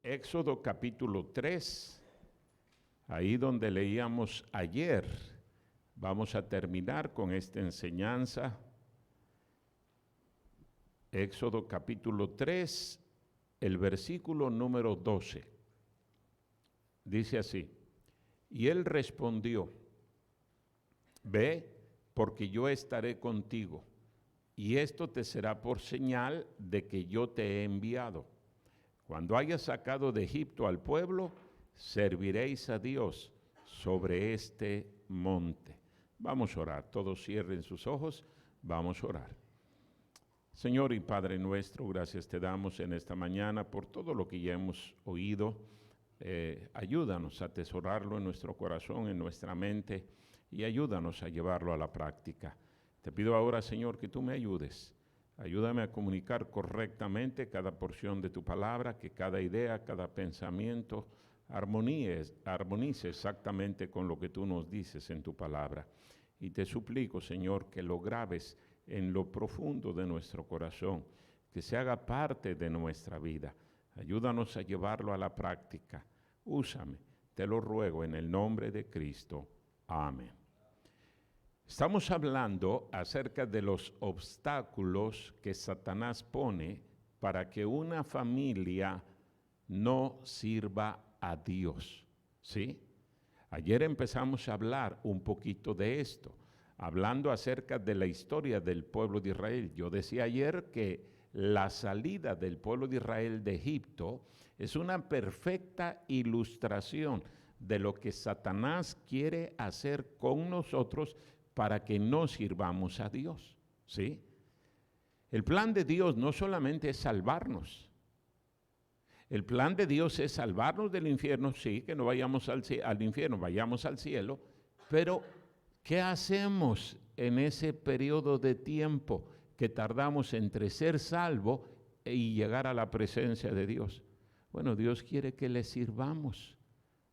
Éxodo capítulo 3, ahí donde leíamos ayer. Vamos a terminar con esta enseñanza. Éxodo capítulo 3, el versículo número 12. Dice así: y él respondió: ve, porque yo estaré contigo, y esto te será por señal de que yo te he enviado. Cuando hayas sacado de Egipto al pueblo, serviréis a Dios sobre este monte. Vamos a orar. Todos cierren sus ojos. Vamos a orar. Señor y Padre nuestro, gracias te damos en esta mañana por todo lo que ya hemos oído. Ayúdanos a atesorarlo en nuestro corazón, en nuestra mente, y ayúdanos a llevarlo a la práctica. Te pido ahora, Señor, que tú me ayudes. Ayúdame a comunicar correctamente cada porción de tu palabra, que cada idea, cada pensamiento armonice exactamente con lo que tú nos dices en tu palabra. Y te suplico, Señor, que lo grabes en lo profundo de nuestro corazón, que se haga parte de nuestra vida. Ayúdanos a llevarlo a la práctica. Úsame, te lo ruego en el nombre de Cristo. Amén. Estamos hablando acerca de los obstáculos que Satanás pone para que una familia no sirva a Dios, ¿sí? Ayer empezamos a hablar un poquito de esto, hablando acerca de la historia del pueblo de Israel. Yo decía ayer que la salida del pueblo de Israel de Egipto es una perfecta ilustración de lo que Satanás quiere hacer con nosotros para que no sirvamos a Dios, ¿sí? El plan de Dios no solamente es salvarnos. El plan de Dios es salvarnos del infierno, sí, que no vayamos al infierno, vayamos al cielo, pero ¿qué hacemos en ese periodo de tiempo que tardamos entre ser salvo y llegar a la presencia de Dios? Bueno, Dios quiere que le sirvamos.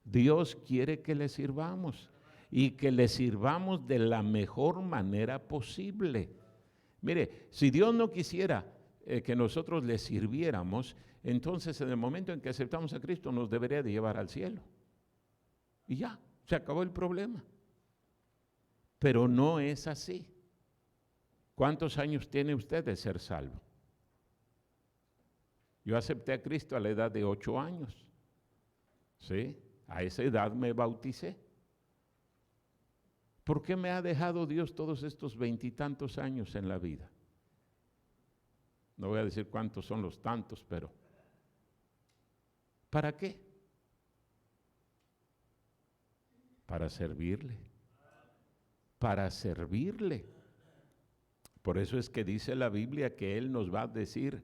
Dios quiere que le sirvamos y que le sirvamos de la mejor manera posible. Mire, si Dios no quisiera que nosotros le sirviéramos, entonces en el momento en que aceptamos a Cristo nos debería de llevar al cielo. Y ya, se acabó el problema. Pero no es así. ¿Cuántos años tiene usted de ser salvo? Yo acepté a Cristo a la edad de 8 años. ¿Sí? A esa edad me bauticé. ¿Por qué me ha dejado Dios todos estos 20 y tantos años en la vida? No voy a decir cuántos son los tantos, pero ¿para qué? Para servirle. Para servirle. Por eso es que dice la Biblia que Él nos va a decir: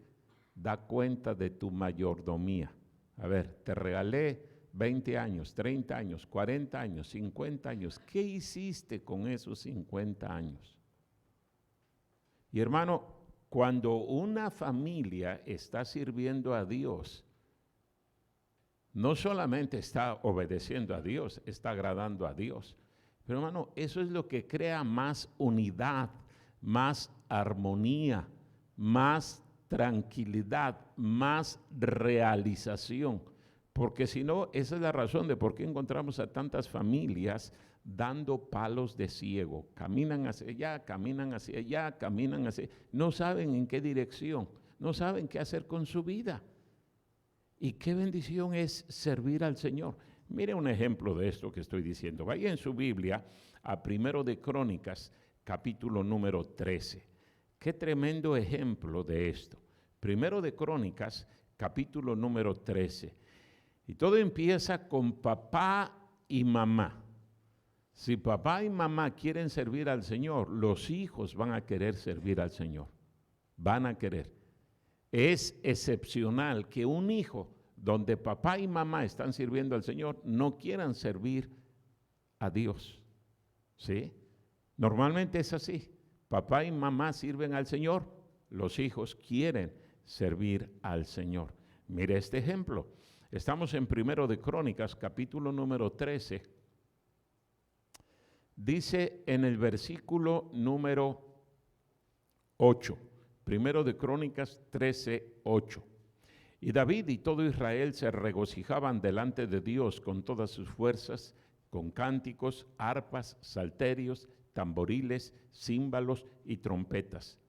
da cuenta de tu mayordomía. A ver, te regalé 20 años, 30 años, 40 años, 50 años. ¿Qué hiciste con esos 50 años? Y hermano, cuando una familia está sirviendo a Dios, no solamente está obedeciendo a Dios, está agradando a Dios. Pero hermano, eso es lo que crea más unidad, más armonía, más tranquilidad, más realización. Porque si no, esa es la razón de por qué encontramos a tantas familias dando palos de ciego. Caminan hacia allá, caminan hacia allá, caminan hacia allá. No saben en qué dirección, no saben qué hacer con su vida. Y qué bendición es servir al Señor. Mire un ejemplo de esto que estoy diciendo. Vaya en su Biblia a 1 de Crónicas, capítulo número 13. Qué tremendo ejemplo de esto. 1 de Crónicas, capítulo número 13. Y todo empieza con papá y mamá. Si papá y mamá quieren servir al Señor, los hijos van a querer servir al Señor. Van a querer. Es excepcional que un hijo donde papá y mamá están sirviendo al Señor no quieran servir a Dios. ¿Sí? Normalmente es así. Papá y mamá sirven al Señor, los hijos quieren servir al Señor. Mire este ejemplo. Estamos en 1 de Crónicas, capítulo número 13. Dice en el versículo número 8, 1 de Crónicas 13, 8. Y David y todo Israel se regocijaban delante de Dios con todas sus fuerzas, con cánticos, arpas, salterios, tamboriles, címbalos y trompetas.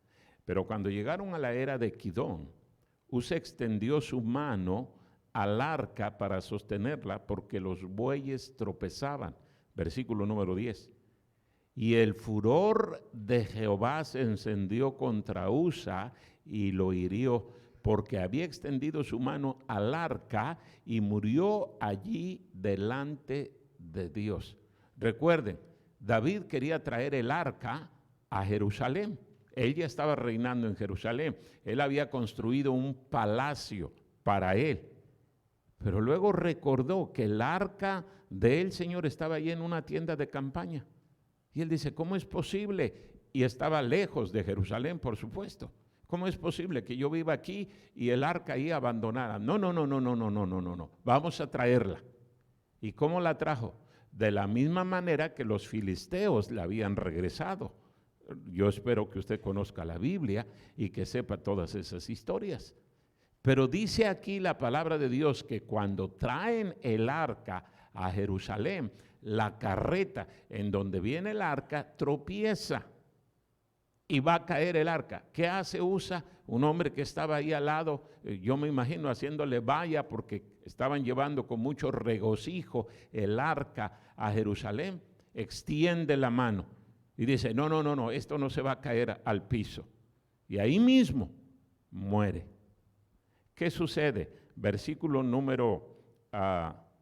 Pero cuando llegaron a la era de Kidón, Usa extendió su mano al arca para sostenerla porque los bueyes tropezaban. Versículo número 10. Y el furor de Jehová se encendió contra Usa y lo hirió, porque había extendido su mano al arca y murió allí delante de Dios. Recuerden, David quería traer el arca a Jerusalén. Él ya estaba reinando en Jerusalén. Él había construido un palacio para él. Pero luego recordó que el arca del Señor estaba allí en una tienda de campaña. Y él dice, ¿cómo es posible? Y estaba lejos de Jerusalén, por supuesto. ¿Cómo es posible que yo viva aquí y el arca ahí abandonada? No. Vamos a traerla. ¿Y cómo la trajo? De la misma manera que los filisteos la habían regresado. Yo espero que usted conozca la Biblia y que sepa todas esas historias. Pero dice aquí la palabra de Dios que cuando traen el arca a Jerusalén, la carreta en donde viene el arca tropieza y va a caer el arca. ¿Qué hace Usa? Un hombre que estaba ahí al lado, yo me imagino haciéndole valla porque estaban llevando con mucho regocijo el arca a Jerusalén, extiende la mano y dice, no, esto no se va a caer al piso. Y ahí mismo muere. ¿Qué sucede? Versículo número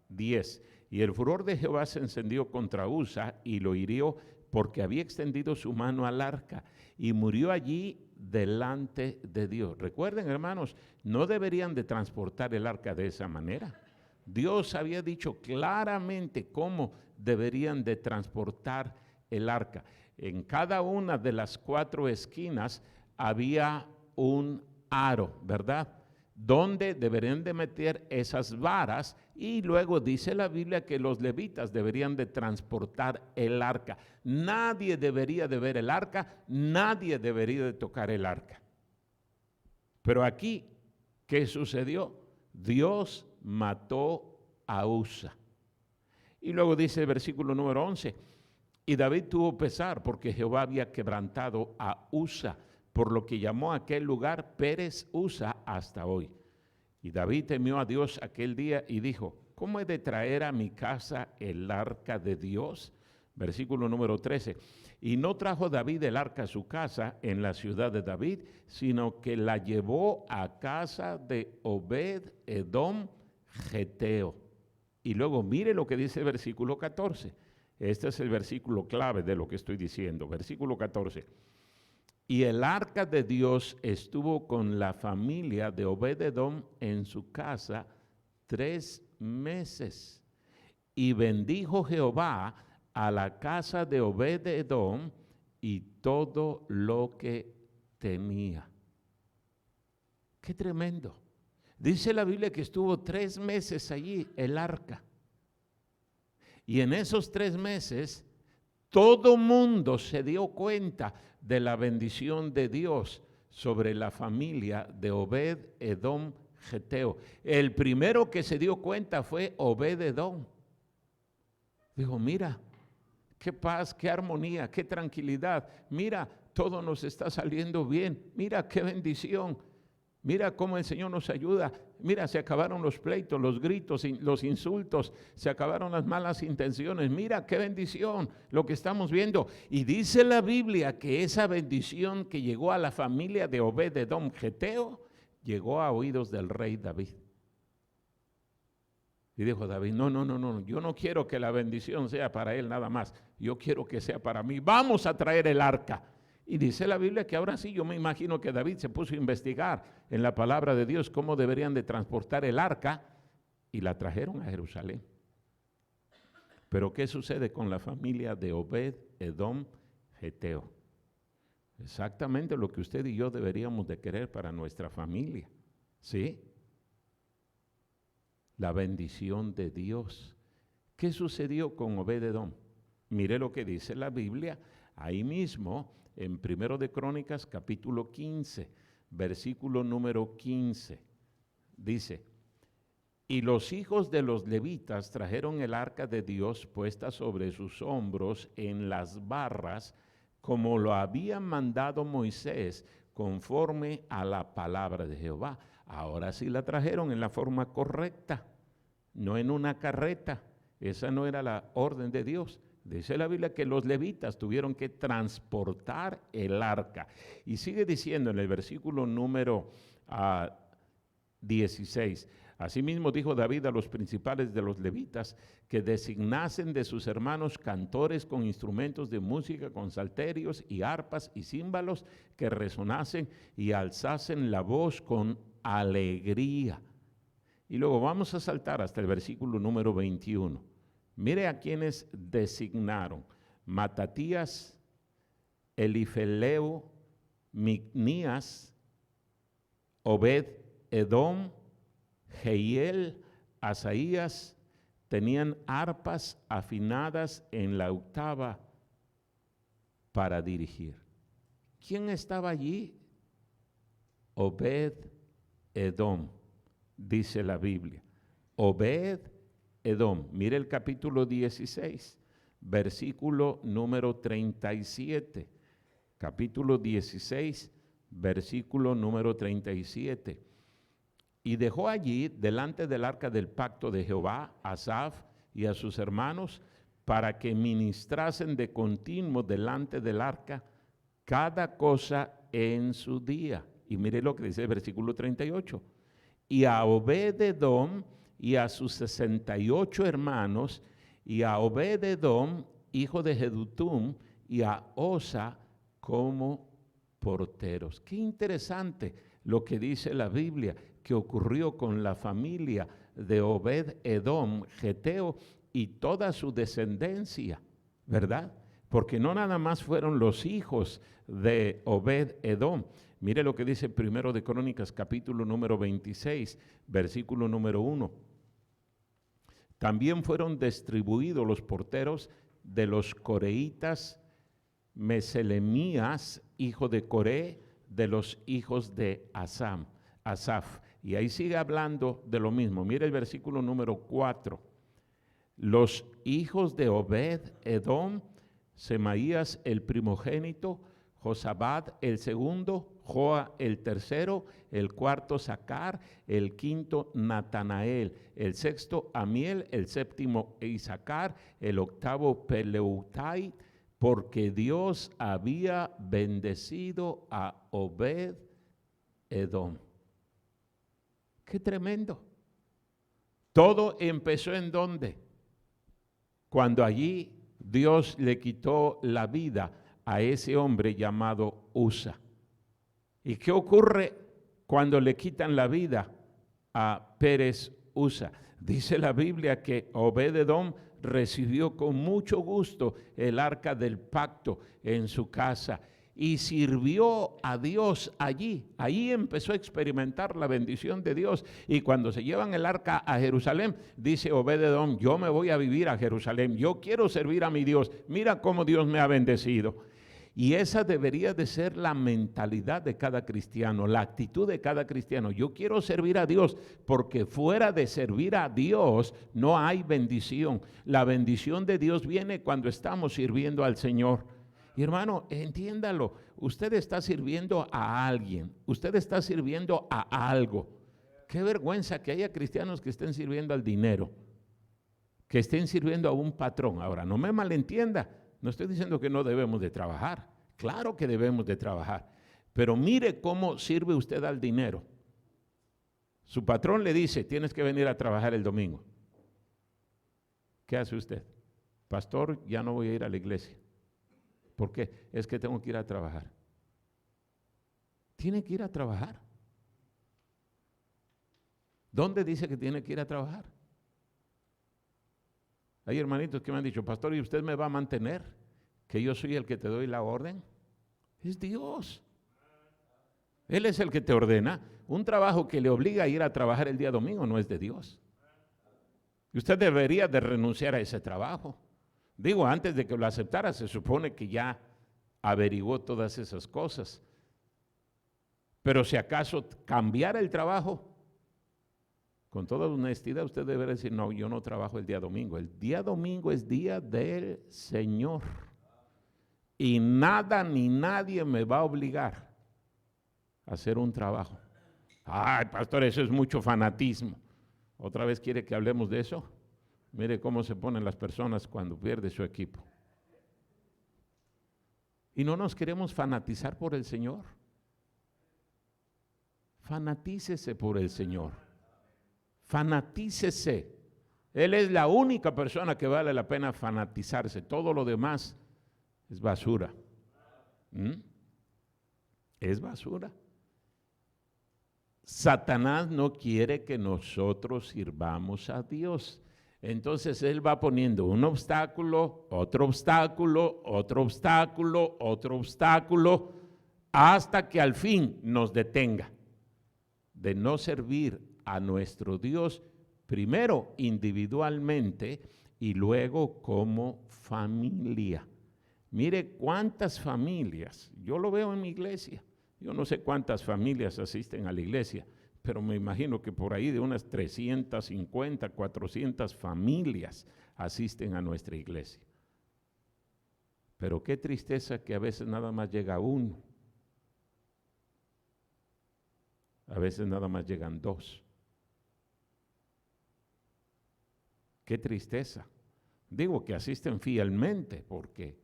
10. Y el furor de Jehová se encendió contra Usa y lo hirió porque había extendido su mano al arca y murió allí delante de Dios. Recuerden, hermanos, no deberían de transportar el arca de esa manera. Dios había dicho claramente cómo deberían de transportar el arca. En cada una de las 4 esquinas había un aro, ¿verdad? Donde deberían de meter esas varas y luego dice la Biblia que los levitas deberían de transportar el arca. Nadie debería de ver el arca, nadie debería de tocar el arca. Pero aquí, ¿qué sucedió? Dios mató a Usa. Y luego dice el versículo número 11, y David tuvo pesar porque Jehová había quebrantado a Usa, por lo que llamó a aquel lugar Pérez Usa hasta hoy. Y David temió a Dios aquel día y dijo, ¿cómo he de traer a mi casa el arca de Dios? Versículo número 13. Y no trajo David el arca a su casa en la ciudad de David, sino que la llevó a casa de Obed Edom Geteo. Y luego mire lo que dice el versículo 14. Este es el versículo clave de lo que estoy diciendo. Versículo 14. Y el arca de Dios estuvo con la familia de Obed-edom en su casa 3 meses. Y bendijo Jehová a la casa de Obed-edom y todo lo que tenía. ¡Qué tremendo! Dice la Biblia que estuvo 3 meses allí el arca. Y en esos 3 meses todo mundo se dio cuenta de la bendición de Dios sobre la familia de Obed-edom Geteo. El primero que se dio cuenta fue Obed-edom. Dijo, mira, qué paz, qué armonía, qué tranquilidad. Mira, todo nos está saliendo bien. Mira, qué bendición. Mira cómo el Señor nos ayuda. Mira, se acabaron los pleitos, los gritos, los insultos, se acabaron las malas intenciones. Mira qué bendición lo que estamos viendo. Y dice la Biblia que esa bendición que llegó a la familia de Obed-edom Geteo llegó a oídos del rey David. Y dijo David, no, yo no quiero que la bendición sea para él nada más. Yo quiero que sea para mí. Vamos a traer el arca. Y dice la Biblia que ahora sí, yo me imagino que David se puso a investigar en la palabra de Dios cómo deberían de transportar el arca y la trajeron a Jerusalén. Pero ¿qué sucede con la familia de Obed-edom Geteo? Exactamente lo que usted y yo deberíamos de querer para nuestra familia, ¿sí? La bendición de Dios. ¿Qué sucedió con Obed-edom? Mire lo que dice la Biblia ahí mismo en 1 de Crónicas capítulo 15, versículo número 15. dice, y los hijos de los levitas trajeron el arca de Dios puesta sobre sus hombros en las barras, como lo había mandado Moisés, conforme a la palabra de Jehová. Ahora sí la trajeron en la forma correcta, no en una carreta. Esa no era la orden de Dios. Dice la Biblia que los levitas tuvieron que transportar el arca. Y sigue diciendo en el versículo número 16, asimismo dijo David a los principales de los levitas que designasen de sus hermanos cantores con instrumentos de música, con salterios y arpas y címbalos, que resonasen y alzasen la voz con alegría. Y luego vamos a saltar hasta el versículo número 21. Mire a quienes designaron: Matatías, Elifeleo, Micnías, Obed Edom, Jehiel, Asaías, tenían arpas afinadas en la octava para dirigir. ¿Quién estaba allí? Obed Edom, dice la Biblia. Obed Edom. Mire el capítulo 16, versículo número 37. Capítulo 16, versículo número 37. Y dejó allí, delante del arca del pacto de Jehová, a Asaf y a sus hermanos, para que ministrasen de continuo delante del arca, cada cosa en su día. Y mire lo que dice el versículo 38. Y a Obed-edom y a sus 68 hermanos, y a Obed-edom, hijo de Jedutum, y a Osa como porteros. Qué interesante lo que dice la Biblia, que ocurrió con la familia de Obed-edom, geteo, y toda su descendencia, ¿verdad? Porque no nada más fueron los hijos de Obed-edom. Mire lo que dice Primero de Crónicas, capítulo número 26, versículo número 1. También fueron distribuidos los porteros de los coreitas, Meselemías, hijo de Coré, de los hijos de Asaf. Y ahí sigue hablando de lo mismo. Mire el versículo número 4. Los hijos de Obed-edom, Semaías el primogénito, Josabad el segundo, Joa el tercero, el cuarto Sacar, el quinto Natanael, el sexto Amiel, el séptimo Isacar, el octavo Peleutai, porque Dios había bendecido a Obed-edom. ¡Qué tremendo! Todo empezó ¿en dónde? Cuando allí Dios le quitó la vida a ese hombre llamado Usa. ¿Y qué ocurre cuando le quitan la vida a Pérez Usa? Dice la Biblia que Obed-edom recibió con mucho gusto el arca del pacto en su casa y sirvió a Dios allí. Ahí empezó a experimentar la bendición de Dios. Y cuando se llevan el arca a Jerusalén, dice Obed-edom: yo me voy a vivir a Jerusalén, yo quiero servir a mi Dios, mira cómo Dios me ha bendecido. Y esa debería de ser la mentalidad de cada cristiano, la actitud de cada cristiano. Yo quiero servir a Dios, porque fuera de servir a Dios no hay bendición. La bendición de Dios viene cuando estamos sirviendo al Señor. Y hermano, entiéndalo, usted está sirviendo a alguien, usted está sirviendo a algo. Qué vergüenza que haya cristianos que estén sirviendo al dinero, que estén sirviendo a un patrón. Ahora, no me malentienda. No estoy diciendo que no debemos de trabajar, claro que debemos de trabajar, pero mire cómo sirve usted al dinero. Su patrón le dice: tienes que venir a trabajar el domingo. ¿Qué hace usted? Pastor, ya no voy a ir a la iglesia. ¿Por qué? Es que tengo que ir a trabajar. Tiene que ir a trabajar. ¿Dónde dice que tiene que ir a trabajar? Hay hermanitos que me han dicho: pastor, ¿y usted me va a mantener? ¿Que yo soy el que te doy la orden? Es Dios. Él es el que te ordena. Un trabajo que le obliga a ir a trabajar el día domingo no es de Dios. Y usted debería de renunciar a ese trabajo. Digo, antes de que lo aceptara, se supone que ya averiguó todas esas cosas. Pero si acaso cambiara el trabajo, Con toda honestidad usted debe decir, no, yo no trabajo el día domingo. El día domingo es día del Señor. Y nada ni nadie me va a obligar a hacer un trabajo. Ay, pastor, eso es mucho fanatismo. ¿Otra vez quiere que hablemos de eso? Mire cómo se ponen las personas cuando pierde su equipo. Y no nos queremos fanatizar por el Señor. Fanatícese por el Señor. Fanatícese. Él es la única persona que vale la pena fanatizarse. Todo lo demás es basura. Es basura. Satanás no quiere que nosotros sirvamos a Dios. Entonces él va poniendo un obstáculo, otro obstáculo, otro obstáculo, otro obstáculo, hasta que al fin nos detenga de no servir a nuestro Dios, primero individualmente y luego como familia. Mire cuántas familias, yo lo veo en mi iglesia, yo no sé cuántas familias asisten a la iglesia, pero me imagino que por ahí de unas 350, 400 familias asisten a nuestra iglesia. Pero qué tristeza que a veces nada más llega uno, a veces nada más llegan dos. Qué tristeza. Digo que asisten fielmente porque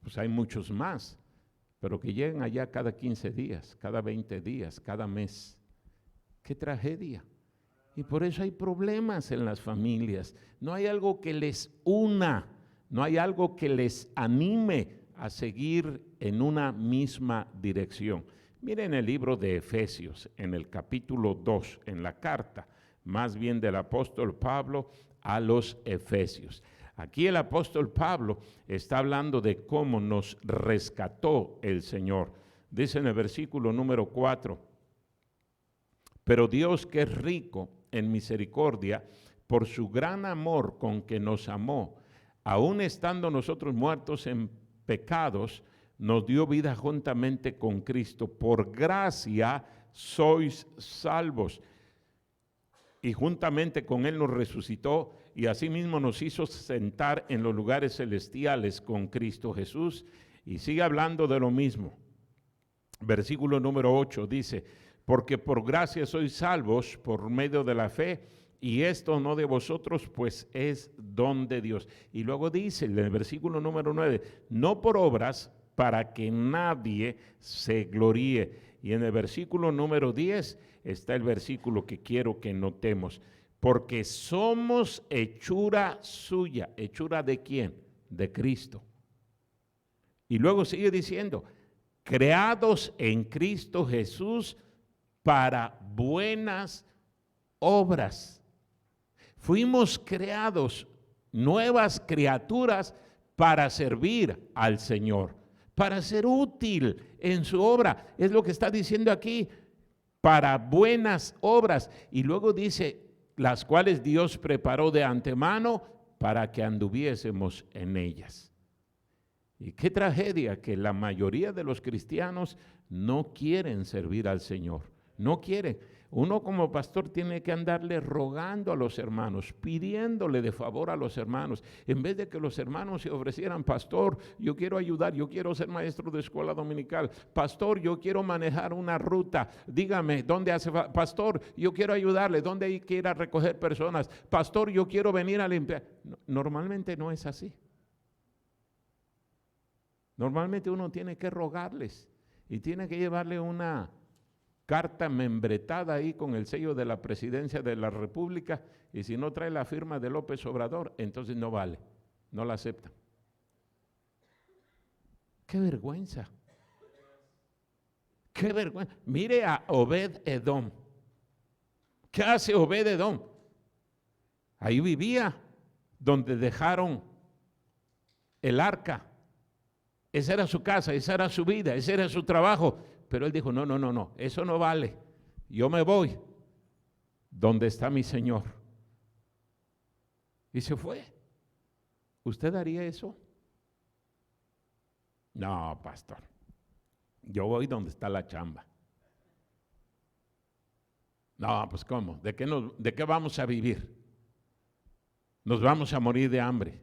pues hay muchos más, pero que llegan allá cada 15 días, cada 20 días, cada mes. ¡Qué tragedia! Y por eso hay problemas en las familias. No hay algo que les una, no hay algo que les anime a seguir en una misma dirección. Miren el libro de Efesios, en el capítulo 2, en la carta, más bien del apóstol Pablo a los Efesios. Aquí el apóstol Pablo está hablando de cómo nos rescató el Señor. Dice en el versículo número 4, pero Dios, que es rico en misericordia, por su gran amor con que nos amó, aun estando nosotros muertos en pecados, nos dio vida juntamente con Cristo. Por gracia sois salvos. Y juntamente con Él nos resucitó y asimismo nos hizo sentar en los lugares celestiales con Cristo Jesús. Y sigue hablando de lo mismo. Versículo número 8 dice, porque por gracia sois salvos por medio de la fe, y esto no de vosotros, pues es don de Dios. Y luego dice en el versículo número 9, no por obras para que nadie se gloríe. Y en el versículo número 10 está el versículo que quiero que notemos. Porque somos hechura suya. ¿Hechura de quién? De Cristo. Y luego sigue diciendo, creados en Cristo Jesús para buenas obras. Fuimos creados, nuevas criaturas para servir al Señor, para ser útil en su obra. Es lo que está diciendo aquí, para buenas obras. Y luego dice, las cuales Dios preparó de antemano para que anduviésemos en ellas. Y qué tragedia que la mayoría de los cristianos no quieren servir al Señor, no quieren. Uno como pastor tiene que andarle rogando a los hermanos, pidiéndole de favor a los hermanos, en vez de que los hermanos se ofrecieran, pastor, yo quiero ayudar, yo quiero ser maestro de escuela dominical, pastor, yo quiero manejar una ruta, dígame, ¿dónde hace falta? Pastor, yo quiero ayudarle, ¿dónde hay que ir a recoger personas? Pastor, yo quiero venir a limpiar. Normalmente no es así. Normalmente uno tiene que rogarles y tiene que llevarle una carta membretada ahí con el sello de la presidencia de la República, y si no trae la firma de López Obrador, entonces no vale, no la aceptan. ¡Qué vergüenza! ¡Qué vergüenza! Mire a Obed-Edom. ¿Qué hace Obed-Edom? Ahí vivía donde dejaron el arca. Esa era su casa, esa era su vida, ese era su trabajo. Pero él dijo, no, eso no vale. Yo me voy donde está mi Señor. Y se fue. ¿Usted haría eso? No, pastor. Yo voy donde está la chamba. No, pues ¿cómo? ¿De qué vamos a vivir? Nos vamos a morir de hambre.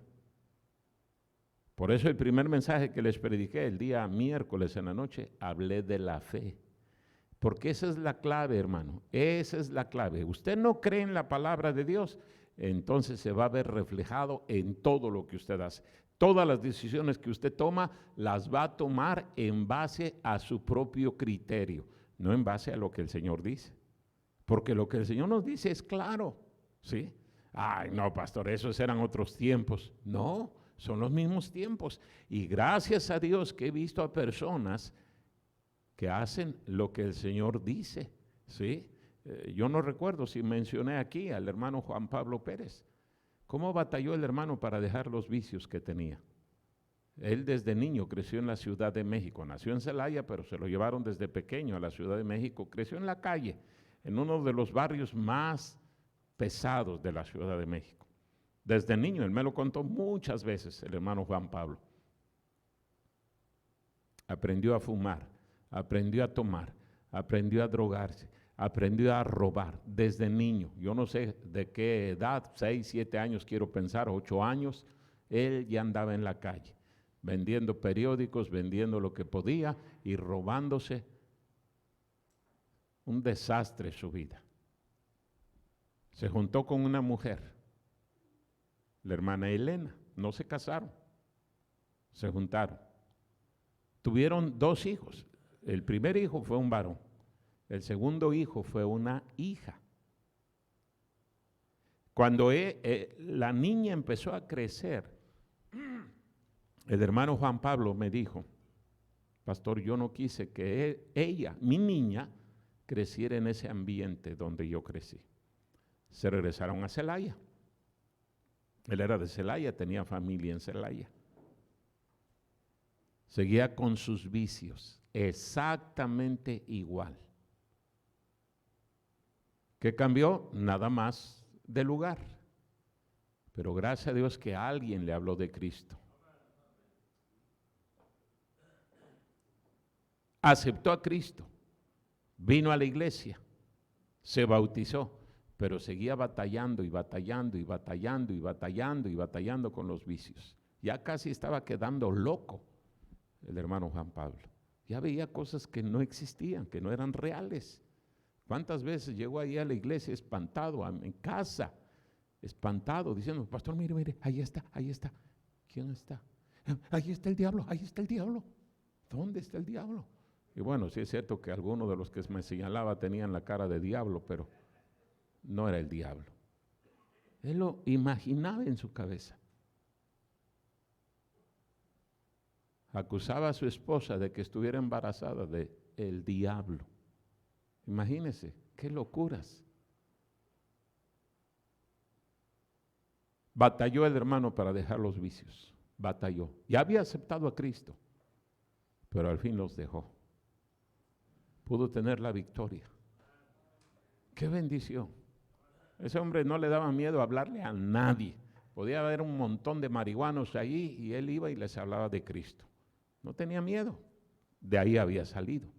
Por eso el primer mensaje que les prediqué el día miércoles en la noche, hablé de la fe. Porque esa es la clave, hermano. Esa es la clave. Usted no cree en la palabra de Dios, entonces se va a ver reflejado en todo lo que usted hace. Todas las decisiones que usted toma, las va a tomar en base a su propio criterio, no en base a lo que el Señor dice. Porque lo que el Señor nos dice es claro, ¿sí? Ay, no, pastor, esos eran otros tiempos. No, son los mismos tiempos. Y gracias a Dios que he visto a personas que hacen lo que el Señor dice, ¿sí? Yo no recuerdo si mencioné aquí al hermano Juan Pablo Pérez. ¿Cómo batalló el hermano para dejar los vicios que tenía? Él desde niño creció en la Ciudad de México, nació en Celaya, pero se lo llevaron desde pequeño a la Ciudad de México, creció en la calle, en uno de los barrios más pesados de la Ciudad de México. Desde niño, él me lo contó muchas veces, el hermano Juan Pablo. Aprendió a fumar, aprendió a tomar, aprendió a drogarse, aprendió a robar desde niño. Yo no sé de qué edad, 6, 7 años quiero pensar, 8 años, él ya andaba en la calle, vendiendo periódicos, vendiendo lo que podía y robándose. Un desastre su vida. Se juntó con una mujer, la hermana Elena, no se casaron, se juntaron. Tuvieron 2 hijos, el primer hijo fue un varón, el segundo hijo fue una hija. Cuando la niña empezó a crecer, el hermano Juan Pablo me dijo, pastor, yo no quise que ella, mi niña, creciera en ese ambiente donde yo crecí. Se regresaron a Celaya. Él era de Celaya, tenía familia en Celaya. Seguía con sus vicios, exactamente igual. ¿Qué cambió? Nada más de lugar. Pero gracias a Dios que alguien le habló de Cristo. Aceptó a Cristo, vino a la iglesia, se bautizó, pero seguía batallando y batallando y batallando y batallando y batallando con los vicios. Ya casi estaba quedando loco el hermano Juan Pablo. Ya veía cosas que no existían, que no eran reales. ¿Cuántas veces llegó ahí a la iglesia espantado, en casa, espantado, diciendo, pastor, mire, mire, ahí está, ahí está. ¿Quién está? Ahí está el diablo, ahí está el diablo. ¿Dónde está el diablo? Y bueno, sí es cierto que algunos de los que me señalaba tenían la cara de diablo, pero no era el diablo. Él lo imaginaba en su cabeza. Acusaba a su esposa de que estuviera embarazada de el diablo. Imagínense, qué locuras. Batalló el hermano para dejar los vicios. Batalló. Ya había aceptado a Cristo, pero al fin los dejó. Pudo tener la victoria. ¡Qué bendición! Ese hombre no le daba miedo hablarle a nadie. Podía haber un montón de marihuanos allí y él iba y les hablaba de Cristo. No tenía miedo. De ahí había salido.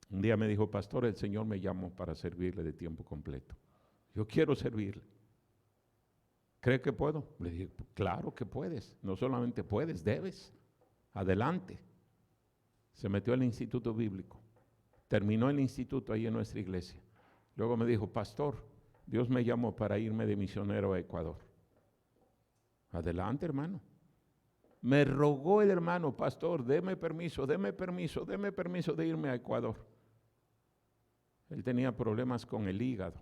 Un día me dijo, pastor, el Señor me llamó para servirle de tiempo completo. Yo quiero servirle. ¿Cree que puedo? Le dije, claro que puedes. No solamente puedes, debes. Adelante. Se metió al instituto bíblico. Terminó el instituto ahí en nuestra iglesia. Luego me dijo, pastor, Dios me llamó para irme de misionero a Ecuador. Adelante, hermano. Me rogó el hermano, pastor, deme permiso, deme permiso, deme permiso de irme a Ecuador. Él tenía problemas con el hígado.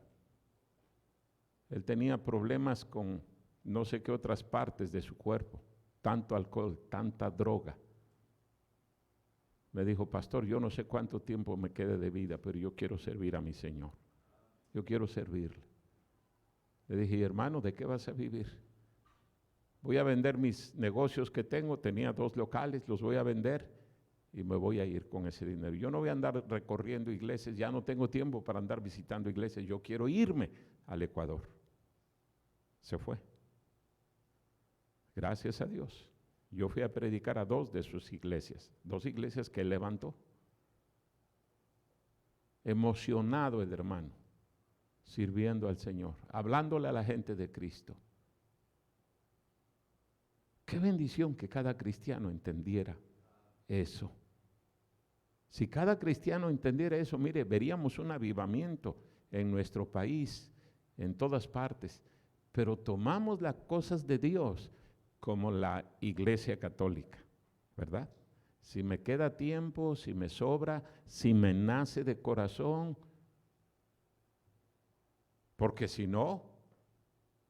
Él tenía problemas con no sé qué otras partes de su cuerpo. Tanto alcohol, tanta droga. Me dijo, pastor, yo no sé cuánto tiempo me quede de vida, pero yo quiero servir a mi Señor. Yo quiero servirle. Le dije, hermano, ¿de qué vas a vivir? Voy a vender mis negocios que tengo, tenía 2 locales, los voy a vender y me voy a ir con ese dinero. Yo no voy a andar recorriendo iglesias, ya no tengo tiempo para andar visitando iglesias, yo quiero irme al Ecuador. Se fue. Gracias a Dios. Yo fui a predicar a 2 de sus iglesias, 2 iglesias que él levantó. emocionado el hermano, sirviendo al Señor, hablándole a la gente de Cristo. Qué bendición que cada cristiano entendiera eso. Si cada cristiano entendiera eso, mire, veríamos un avivamiento en nuestro país, en todas partes, pero tomamos las cosas de Dios como la Iglesia Católica, ¿verdad? Si me queda tiempo, si me sobra, si me nace de corazón, porque si no,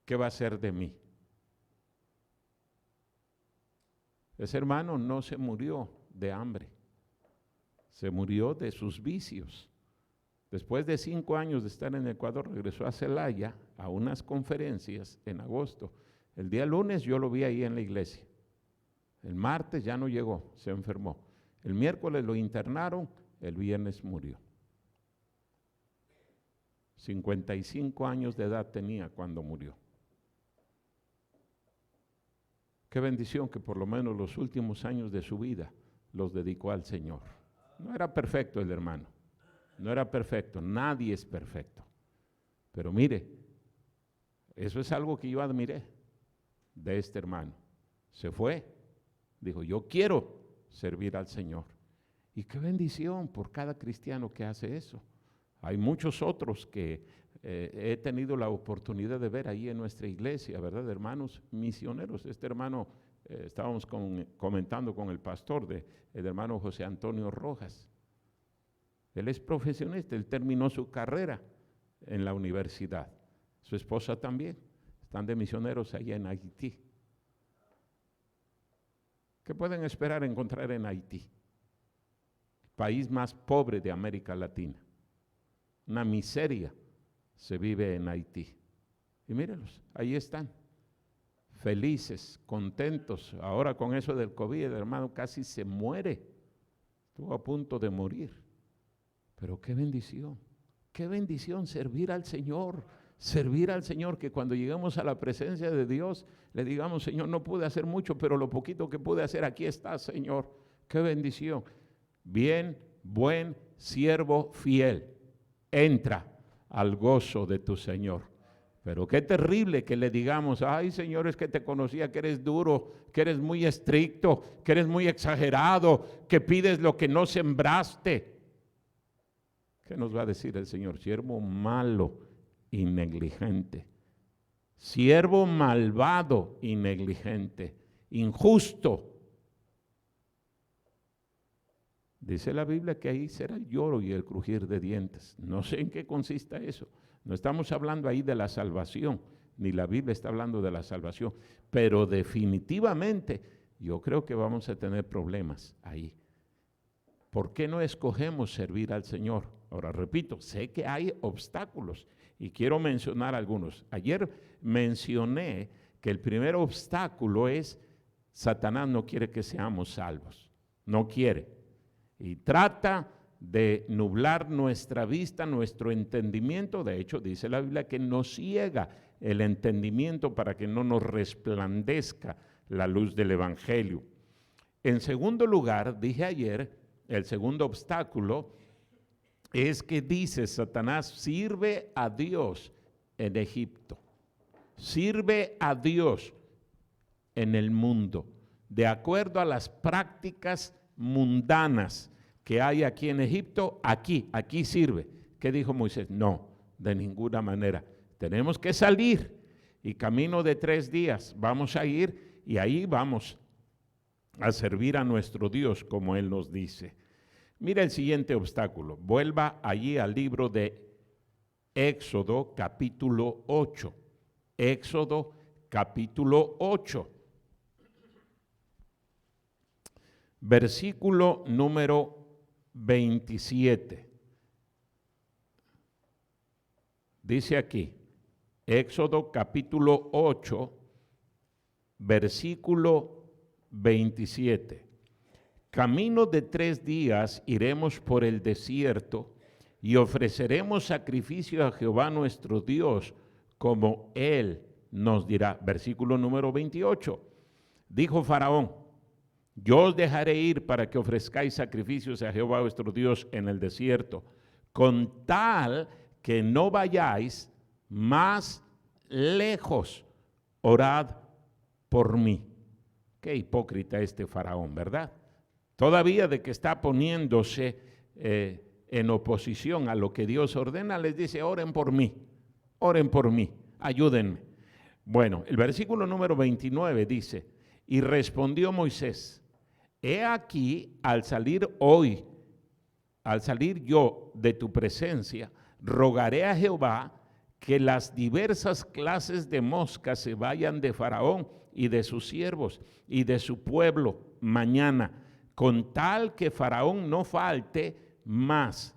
¿qué va a ser de mí? Ese hermano no se murió de hambre, se murió de sus vicios. Después de 5 años de estar en Ecuador, regresó a Celaya a unas conferencias en agosto. El día lunes yo lo vi ahí en la iglesia. El martes ya no llegó, se enfermó. El miércoles lo internaron, el viernes murió. 55 años de edad tenía cuando murió. Qué bendición que por lo menos los últimos años de su vida los dedicó al Señor. No era perfecto el hermano, no era perfecto, nadie es perfecto. Pero mire, eso es algo que yo admiré de este hermano. Se fue, dijo, yo quiero servir al Señor. Y qué bendición por cada cristiano que hace eso. Hay muchos otros que he tenido la oportunidad de ver ahí en nuestra iglesia, ¿verdad? Hermanos misioneros. Este hermano, estábamos comentando con el pastor, el hermano José Antonio Rojas. Él es profesionista, él terminó su carrera en la universidad. Su esposa también. Están de misioneros allá en Haití. ¿Qué pueden esperar encontrar en Haití? País más pobre de América Latina. Una miseria se vive en Haití. Y mírenlos, ahí están, felices, contentos. Ahora con eso del COVID, el hermano casi se muere. Estuvo a punto de morir. Pero qué bendición servir al Señor. Servir al Señor, que cuando lleguemos a la presencia de Dios, le digamos, Señor, no pude hacer mucho, pero lo poquito que pude hacer, aquí está, Señor. Qué bendición. Bien, buen siervo fiel, entra al gozo de tu Señor. Pero qué terrible que le digamos, ay, Señor, es que te conocía que eres duro, que eres muy estricto, que eres muy exagerado, que pides lo que no sembraste. ¿Qué nos va a decir el Señor? Siervo malo y negligente, siervo malvado y negligente, injusto. Dice la Biblia que ahí será el lloro y el crujir de dientes. No sé en qué consista eso. No estamos hablando ahí de la salvación, ni la Biblia está hablando de la salvación, pero definitivamente yo creo que vamos a tener problemas ahí. ¿Por qué no escogemos servir al Señor? Ahora repito, sé que hay obstáculos y quiero mencionar algunos. Ayer mencioné que el primer obstáculo es Satanás no quiere que seamos salvos, no quiere. Y trata de nublar nuestra vista, nuestro entendimiento. De hecho, dice la Biblia que nos ciega el entendimiento para que no nos resplandezca la luz del Evangelio. En segundo lugar, dije ayer, el segundo obstáculo es que dice Satanás sirve a Dios en Egipto, sirve a Dios en el mundo, de acuerdo a las prácticas mundanas que hay aquí en Egipto, aquí sirve. ¿Qué dijo Moisés? No, de ninguna manera. Tenemos que salir y camino de 3 días vamos a ir y ahí vamos a servir a nuestro Dios como Él nos dice. Mira el siguiente obstáculo. Vuelva allí al libro de Éxodo capítulo 8. Éxodo capítulo 8. Versículo número 27. Dice aquí, Éxodo capítulo 8, versículo 27. Camino de 3 días iremos por el desierto y ofreceremos sacrificio a Jehová nuestro Dios, como Él nos dirá. Versículo número 28. Dijo Faraón, yo os dejaré ir para que ofrezcáis sacrificios a Jehová vuestro Dios en el desierto. con tal que no vayáis más lejos, orad por mí. Qué hipócrita este faraón, ¿verdad? Todavía de que está poniéndose en oposición a lo que Dios ordena, les dice, oren por mí, ayúdenme. Bueno, el versículo número 29 dice, y respondió Moisés, he aquí, al salir yo de tu presencia, rogaré a Jehová que las diversas clases de moscas se vayan de Faraón y de sus siervos y de su pueblo mañana, con tal que Faraón no falte más,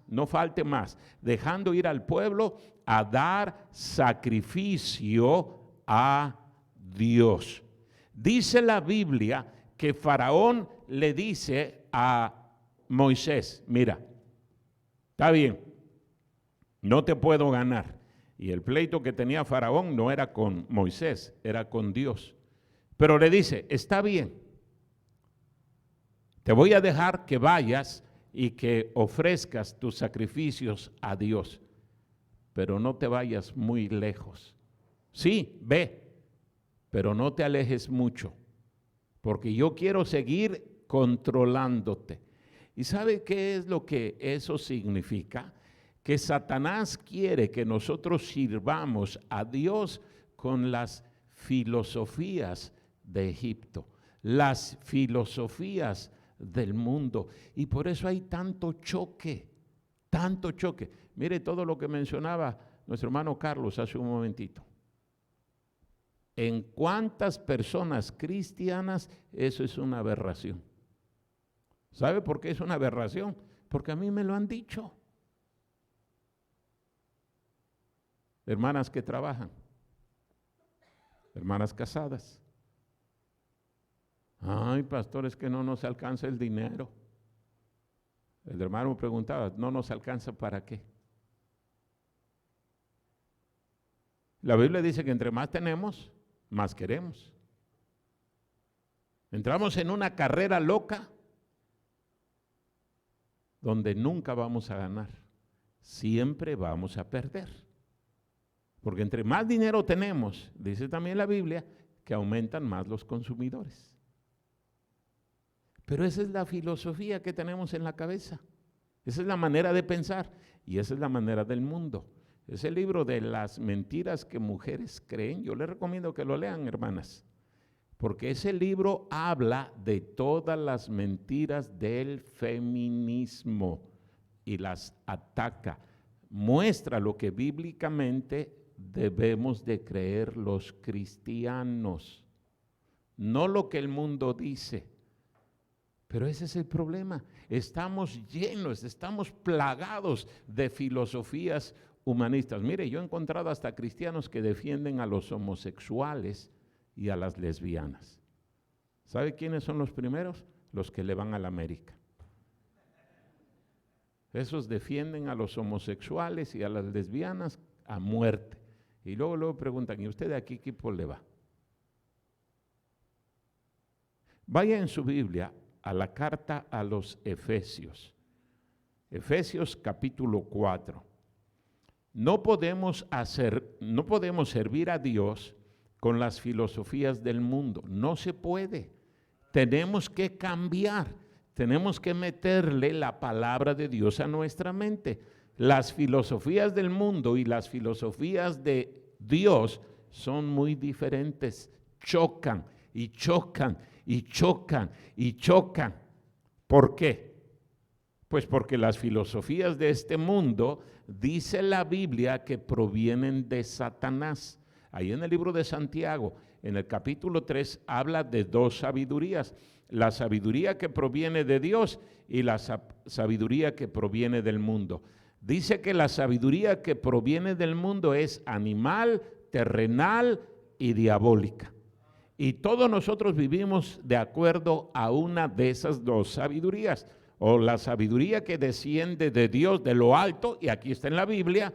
dejando ir al pueblo a dar sacrificio a Dios. Dice la Biblia que Faraón le dice a Moisés, mira, está bien, no te puedo ganar. Y el pleito que tenía Faraón no era con Moisés, era con Dios. Pero le dice, está bien, te voy a dejar que vayas y que ofrezcas tus sacrificios a Dios, pero no te vayas muy lejos. Sí, ve, pero no te alejes mucho, porque yo quiero seguir controlándote. ¿Y sabe qué es lo que eso significa? Que Satanás quiere que nosotros sirvamos a Dios con las filosofías de Egipto, las filosofías del mundo. Y por eso hay tanto choque, tanto choque. Mire todo lo que mencionaba nuestro hermano Carlos hace un momentito. En cuántas personas cristianas eso es una aberración. ¿Sabe por qué es una aberración? Porque a mí me lo han dicho. Hermanas que trabajan, hermanas casadas. Ay, pastor, es que no nos alcanza el dinero. El hermano me preguntaba, ¿no nos alcanza para qué? La Biblia dice que entre más tenemos, más queremos. Entramos en una carrera loca donde nunca vamos a ganar, siempre vamos a perder. Porque entre más dinero tenemos, dice también la Biblia, que aumentan más los consumidores. Pero esa es la filosofía que tenemos en la cabeza. Esa es la manera de pensar y esa es la manera del mundo. Ese libro de las mentiras que mujeres creen, yo les recomiendo que lo lean, hermanas, porque ese libro habla de todas las mentiras del feminismo y las ataca. Muestra lo que bíblicamente debemos de creer los cristianos, no lo que el mundo dice. Pero ese es el problema. Estamos llenos, estamos plagados de filosofías humanistas. Mire, yo he encontrado hasta cristianos que defienden a los homosexuales y a las lesbianas. ¿Sabe quiénes son los primeros? Los que le van a la América. Esos defienden a los homosexuales y a las lesbianas a muerte. Y luego preguntan, ¿y usted a qué equipo le va? Vaya en su Biblia a la carta a los Efesios. Efesios capítulo 4. No podemos servir a Dios con las filosofías del mundo. No se puede. Tenemos que cambiar. Tenemos que meterle la palabra de Dios a nuestra mente. Las filosofías del mundo y las filosofías de Dios son muy diferentes. Chocan y chocan y chocan y chocan. ¿Por qué? Pues porque las filosofías de este mundo, dice la Biblia, que provienen de Satanás. Ahí en el libro de Santiago, en el capítulo 3, habla de dos sabidurías. La sabiduría que proviene de Dios y la sabiduría que proviene del mundo. Dice que la sabiduría que proviene del mundo es animal, terrenal y diabólica. Y todos nosotros vivimos de acuerdo a una de esas dos sabidurías. O la sabiduría que desciende de Dios de lo alto, y aquí está en la Biblia,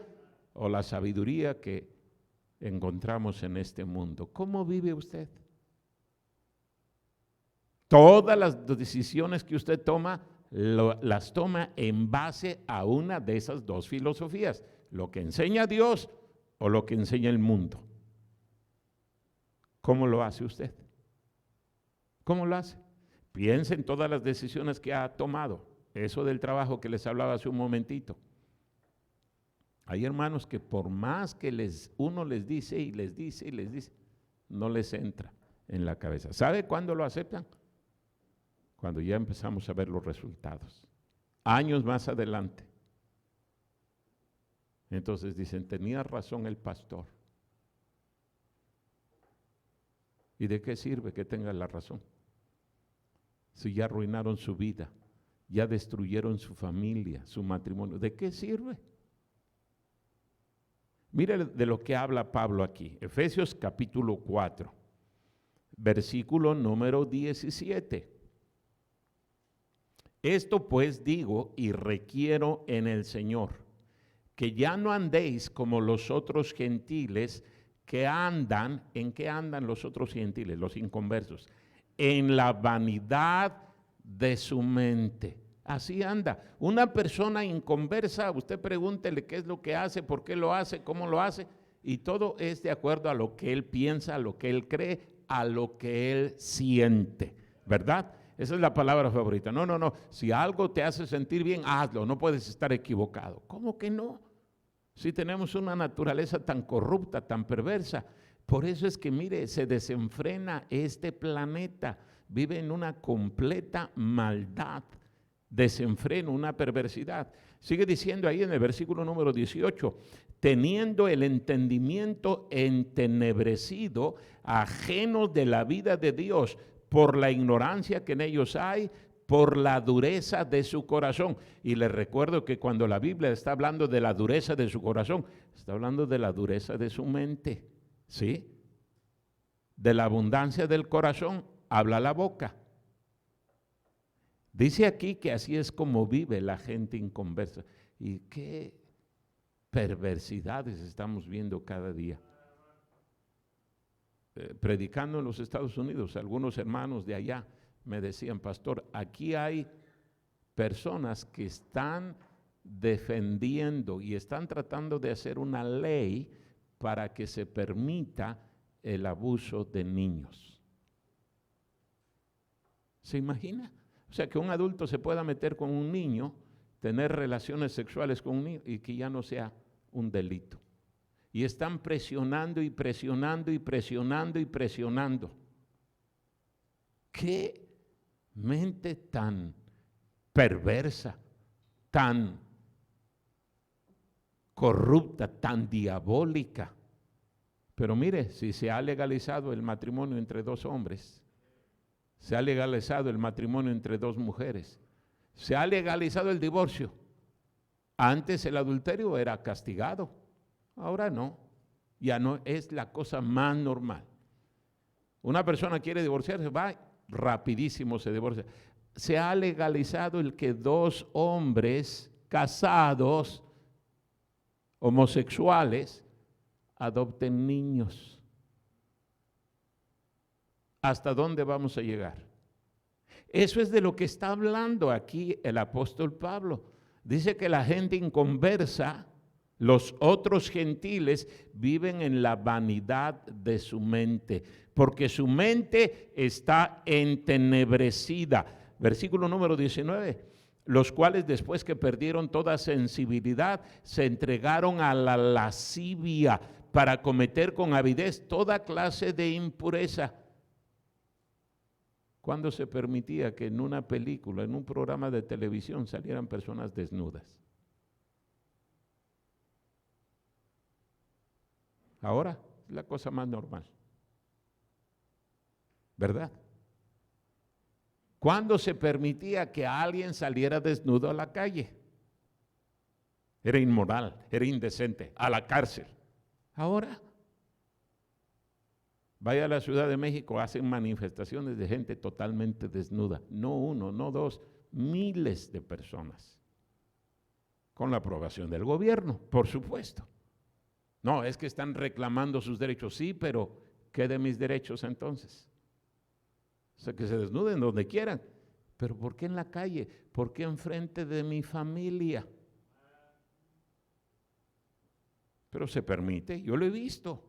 o la sabiduría que encontramos en este mundo. ¿Cómo vive usted? Todas las decisiones que usted toma las toma en base a una de esas dos filosofías, lo que enseña Dios o lo que enseña el mundo. ¿Cómo lo hace usted? ¿Cómo lo hace? Piense en todas las decisiones que ha tomado. Eso del trabajo que les hablaba hace un momentito. Hay hermanos que por más que uno les dice y les dice y les dice, no les entra en la cabeza. ¿Sabe cuándo lo aceptan? Cuando ya empezamos a ver los resultados. Años más adelante. Entonces dicen, tenía razón el pastor. ¿Y de qué sirve que tenga la razón? Si ya arruinaron su vida, ya destruyeron su familia, su matrimonio, ¿de qué sirve? Mire de lo que habla Pablo aquí, Efesios capítulo 4, versículo número 17. Esto pues digo y requiero en el Señor, que ya no andéis como los otros gentiles que andan. ¿En qué andan los otros gentiles, los inconversos? En la vanidad de su mente. Así anda. Una persona inconversa, usted pregúntele qué es lo que hace, por qué lo hace, cómo lo hace, y todo es de acuerdo a lo que él piensa, a lo que él cree, a lo que él siente, ¿verdad? Esa es la palabra favorita. No. Si algo te hace sentir bien, hazlo, no puedes estar equivocado. ¿Cómo que no? Si tenemos una naturaleza tan corrupta, tan perversa. Por eso es que, mire, se desenfrena este planeta, vive en una completa maldad, desenfreno, una perversidad. Sigue diciendo ahí en el versículo número 18, teniendo el entendimiento entenebrecido, ajenos de la vida de Dios, por la ignorancia que en ellos hay, por la dureza de su corazón. Y les recuerdo que cuando la Biblia está hablando de la dureza de su corazón, está hablando de la dureza de su mente, ¿sí? De la abundancia del corazón habla la boca. Dice aquí que así es como vive la gente inconversa. Y qué perversidades estamos viendo cada día. Predicando en los Estados Unidos, algunos hermanos de allá me decían, pastor, aquí hay personas que están defendiendo y están tratando de hacer una ley para que se permita el abuso de niños. ¿Se imagina? O sea, que un adulto se pueda meter con un niño, tener relaciones sexuales con un niño y que ya no sea un delito. Y están presionando y presionando y presionando y presionando. ¿Qué mente tan perversa, tan corrupta, tan diabólica? Pero mire, si se ha legalizado el matrimonio entre dos hombres, se ha legalizado el matrimonio entre dos mujeres, se ha legalizado el divorcio. Antes el adulterio era castigado, ahora no, ya no es la cosa más normal. Una persona quiere divorciarse, va rapidísimo, se divorcia. Se ha legalizado el que dos hombres casados, homosexuales, adopten niños. ¿Hasta dónde vamos a llegar? Eso es de lo que está hablando aquí el apóstol Pablo. Dice que la gente inconversa, los otros gentiles, viven en la vanidad de su mente, porque su mente está entenebrecida. Versículo número 19, los cuales después que perdieron toda sensibilidad, se entregaron a la lascivia para cometer con avidez toda clase de impureza. ¿Cuándo se permitía que en una película, en un programa de televisión, salieran personas desnudas? Ahora es la cosa más normal, ¿verdad? ¿Cuándo se permitía que alguien saliera desnudo a la calle? Era inmoral, era indecente, a la cárcel. Ahora, vaya a la Ciudad de México, hacen manifestaciones de gente totalmente desnuda. No uno, no dos, miles de personas. Con la aprobación del gobierno, por supuesto. No, es que están reclamando sus derechos. Sí, pero ¿qué de mis derechos entonces? O sea, que se desnuden donde quieran, ¿Pero por qué en la calle? ¿Por qué enfrente de mi familia? Pero se permite, yo lo he visto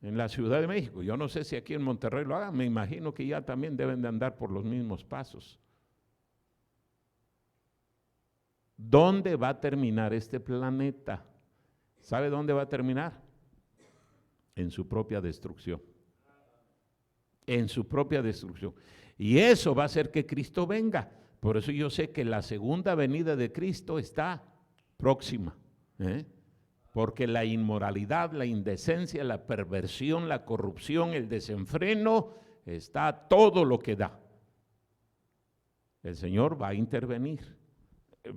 en la Ciudad de México. Yo no sé si aquí en Monterrey lo hagan, me imagino que ya también deben de andar por los mismos pasos. ¿Dónde va a terminar este planeta? ¿Sabe dónde va a terminar? En su propia destrucción. En su propia destrucción. Y eso va a hacer que Cristo venga. Por eso yo sé que la segunda venida de Cristo está próxima. Porque la inmoralidad, la indecencia, la perversión, la corrupción, el desenfreno, está todo lo que da. El Señor va a intervenir.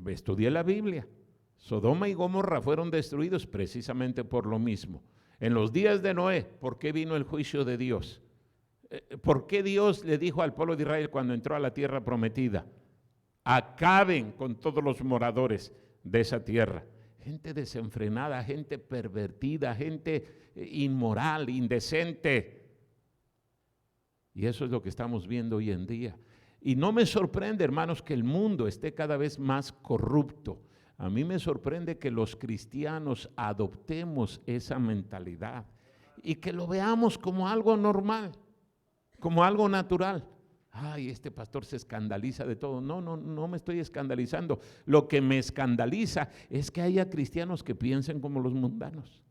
Estudié la Biblia. Sodoma y Gomorra fueron destruidos precisamente por lo mismo. En los días de Noé, ¿por qué vino el juicio de Dios? ¿Por qué Dios le dijo al pueblo de Israel cuando entró a la tierra prometida? Acaben con todos los moradores de esa tierra. Gente desenfrenada, gente pervertida, gente inmoral, indecente. Y eso es lo que estamos viendo hoy en día. Y no me sorprende, hermanos, que el mundo esté cada vez más corrupto. A mí me sorprende que los cristianos adoptemos esa mentalidad y que lo veamos como algo normal, como algo natural. Ay, este pastor se escandaliza de todo. No me estoy escandalizando. Lo que me escandaliza es que haya cristianos que piensen como los mundanos.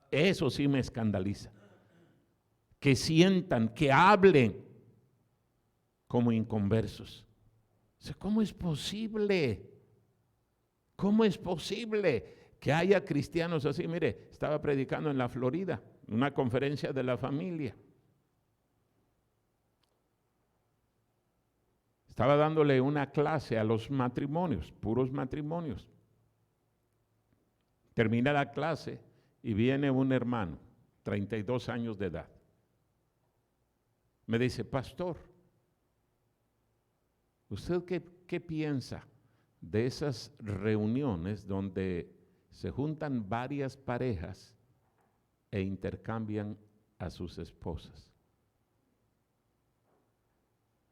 Eso sí me escandaliza. Que sientan, que hablen como inconversos. O sea, ¿cómo es posible? ¿Cómo es posible que haya cristianos así? Mire, estaba predicando en la Florida, una conferencia de la familia. Estaba dándole una clase a los matrimonios, puros matrimonios. Termina la clase y viene un hermano, 32 años de edad. Me dice, pastor, ¿usted qué piensa de esas reuniones donde se juntan varias parejas e intercambian a sus esposas?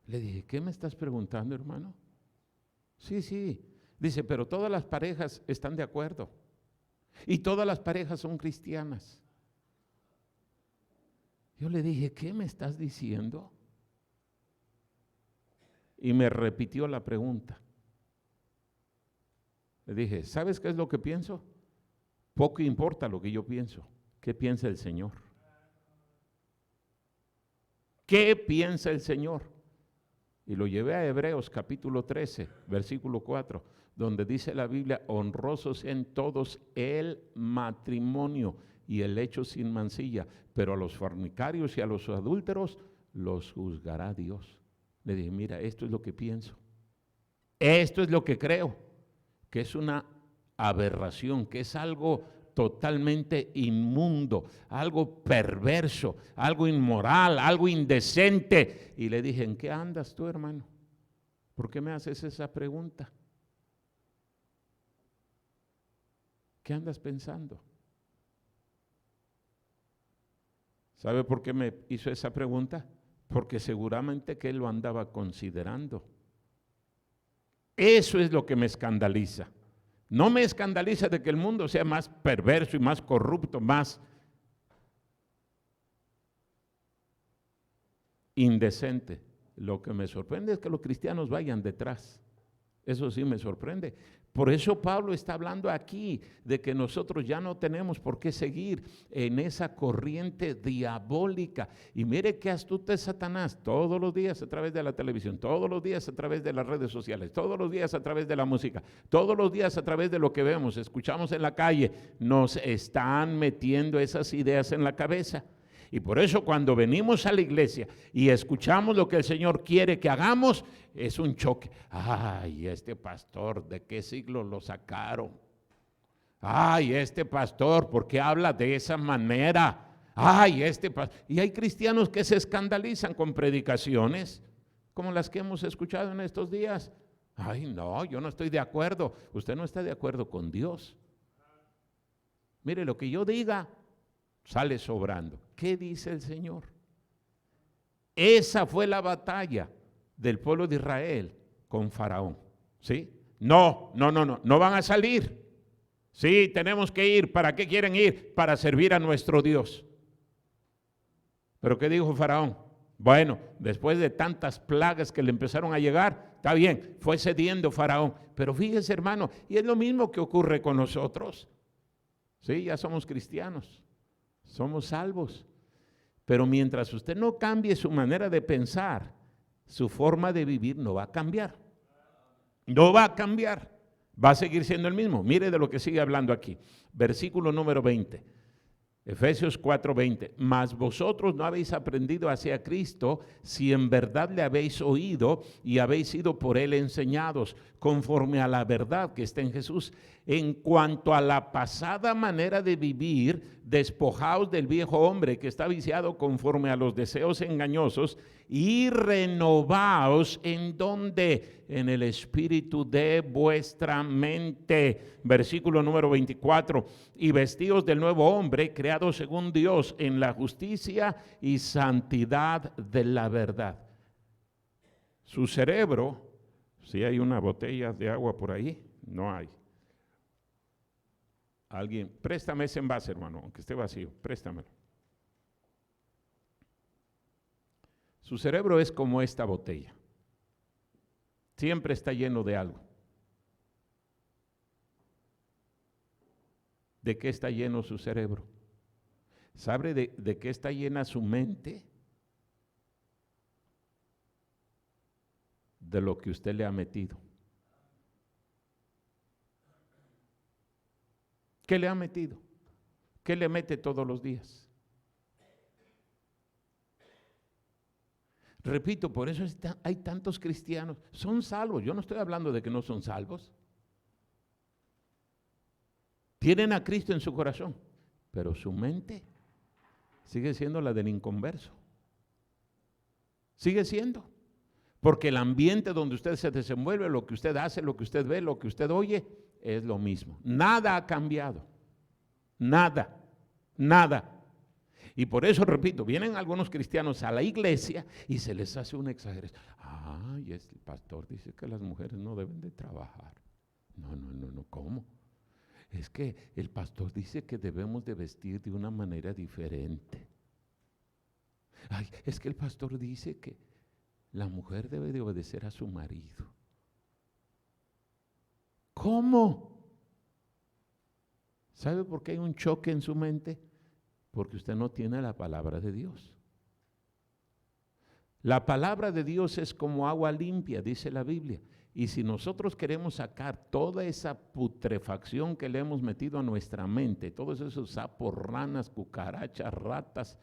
Le dije, ¿qué me estás preguntando, hermano? Sí. Dice, pero todas las parejas están de acuerdo. Y todas las parejas son cristianas. Yo le dije, ¿qué me estás diciendo? Y me repitió la pregunta. Le dije, ¿sabes qué es lo que pienso? Poco importa lo que yo pienso. ¿Qué piensa el Señor? ¿Qué piensa el Señor? Y lo llevé a Hebreos capítulo 13, versículo 4, donde dice la Biblia, honrosos en todos el matrimonio y el hecho sin mancilla, pero a los fornicarios y a los adúlteros los juzgará Dios. Le dije, mira, esto es lo que pienso, esto es lo que creo, que es una aberración, que es algo totalmente inmundo, algo perverso, algo inmoral, algo indecente. Y le dije, ¿en qué andas tú, hermano? ¿Por qué me haces esa pregunta? ¿Qué andas pensando? ¿Sabe por qué me hizo esa pregunta? Porque seguramente que él lo andaba considerando. Eso es lo que me escandaliza. No me escandaliza de que el mundo sea más perverso y más corrupto, más indecente. Lo que me sorprende es que los cristianos vayan detrás. Eso sí me sorprende. Por eso Pablo está hablando aquí de que nosotros ya no tenemos por qué seguir en esa corriente diabólica. Y mire qué astuto es Satanás, todos los días a través de la televisión, todos los días a través de las redes sociales, todos los días a través de la música, todos los días a través de lo que vemos, escuchamos en la calle, nos están metiendo esas ideas en la cabeza. Y por eso cuando venimos a la iglesia y escuchamos lo que el Señor quiere que hagamos, es un choque. Ay, este pastor, ¿de qué siglo lo sacaron? Ay, este pastor, ¿por qué habla de esa manera? Ay, este pastor. Y hay cristianos que se escandalizan con predicaciones como las que hemos escuchado en estos días. Ay, no, yo no estoy de acuerdo. Usted no está de acuerdo con Dios. Mire, lo que yo diga sale sobrando. ¿Qué dice el Señor? Esa fue la batalla del pueblo de Israel con Faraón, ¿sí? No van a salir. Sí, tenemos que ir. ¿Para qué quieren ir? Para servir a nuestro Dios. ¿Pero qué dijo Faraón? Bueno, después de tantas plagas que le empezaron a llegar, está bien, fue cediendo Faraón. Pero fíjese, hermano, y es lo mismo que ocurre con nosotros. Sí, ya somos cristianos, somos salvos. Pero mientras usted no cambie su manera de pensar, su forma de vivir no va a cambiar. No va a cambiar. Va a seguir siendo el mismo. Mire de lo que sigue hablando aquí. Versículo número 20. Efesios 4:20. Mas vosotros no habéis aprendido hacia Cristo si en verdad le habéis oído y habéis sido por él enseñados, conforme a la verdad que está en Jesús. En cuanto a la pasada manera de vivir, despojaos del viejo hombre que está viciado conforme a los deseos engañosos y renovaos en donde, en el espíritu de vuestra mente. Versículo número 24. Y vestidos del nuevo hombre, creado según Dios en la justicia y santidad de la verdad. Su cerebro, si hay una botella de agua por ahí, no hay. Alguien, préstame ese envase, hermano, aunque esté vacío, préstamelo. Su cerebro es como esta botella. Siempre está lleno de algo. ¿De qué está lleno su cerebro? ¿Sabe de qué está llena su mente? De lo que usted le ha metido. ¿Qué le ha metido? ¿Qué le mete todos los días? Repito, por eso hay tantos cristianos. Son salvos. Yo no estoy hablando de que no son salvos. Tienen a Cristo en su corazón, pero su mente sigue siendo la del inconverso. Sigue siendo. Porque el ambiente donde usted se desenvuelve, lo que usted hace, lo que usted ve, lo que usted oye, es lo mismo. Nada ha cambiado. Nada. Y por eso, repito, vienen algunos cristianos a la iglesia y se les hace una exageración. Ay, el pastor dice que las mujeres no deben de trabajar. No, ¿cómo? Es que el pastor dice que debemos de vestir de una manera diferente. Ay, es que el pastor dice que la mujer debe de obedecer a su marido. ¿Cómo? ¿Sabe por qué hay un choque en su mente? Porque usted no tiene la palabra de Dios. La palabra de Dios es como agua limpia, dice la Biblia. Y si nosotros queremos sacar toda esa putrefacción que le hemos metido a nuestra mente, todos esos sapos, ranas, cucarachas, ratas,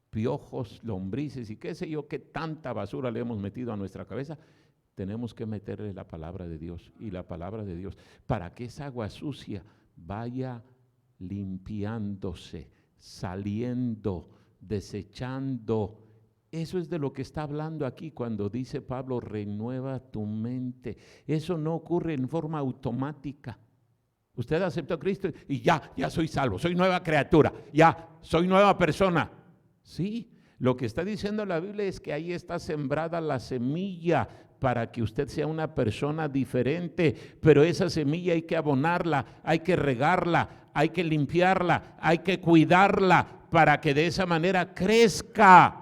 piojos, lombrices y qué sé yo, qué tanta basura le hemos metido a nuestra cabeza, tenemos que meterle la palabra de Dios y la palabra de Dios para que esa agua sucia vaya limpiándose, saliendo, desechando. Eso es de lo que está hablando aquí cuando dice Pablo, renueva tu mente. Eso no ocurre en forma automática. Usted aceptó a Cristo y ya soy salvo, soy nueva criatura, ya soy nueva persona. Sí, lo que está diciendo la Biblia es que ahí está sembrada la semilla para que usted sea una persona diferente, pero esa semilla hay que abonarla, hay que regarla, hay que limpiarla, hay que cuidarla para que de esa manera crezca.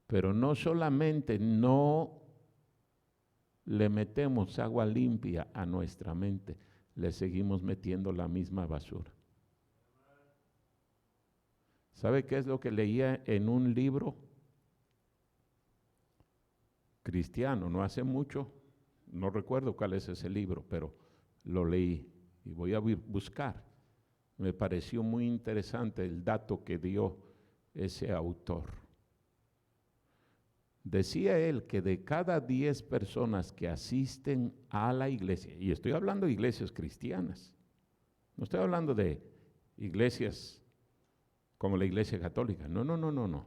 Pero no solamente no le metemos agua limpia a nuestra mente, le seguimos metiendo la misma basura. ¿Sabe qué es lo que leía en un libro cristiano? No hace mucho, no recuerdo cuál es ese libro, pero lo leí y voy a buscar. Me pareció muy interesante el dato que dio ese autor. Decía él que de cada 10 personas que asisten a la iglesia, y estoy hablando de iglesias cristianas, no estoy hablando de iglesias como la iglesia católica, no.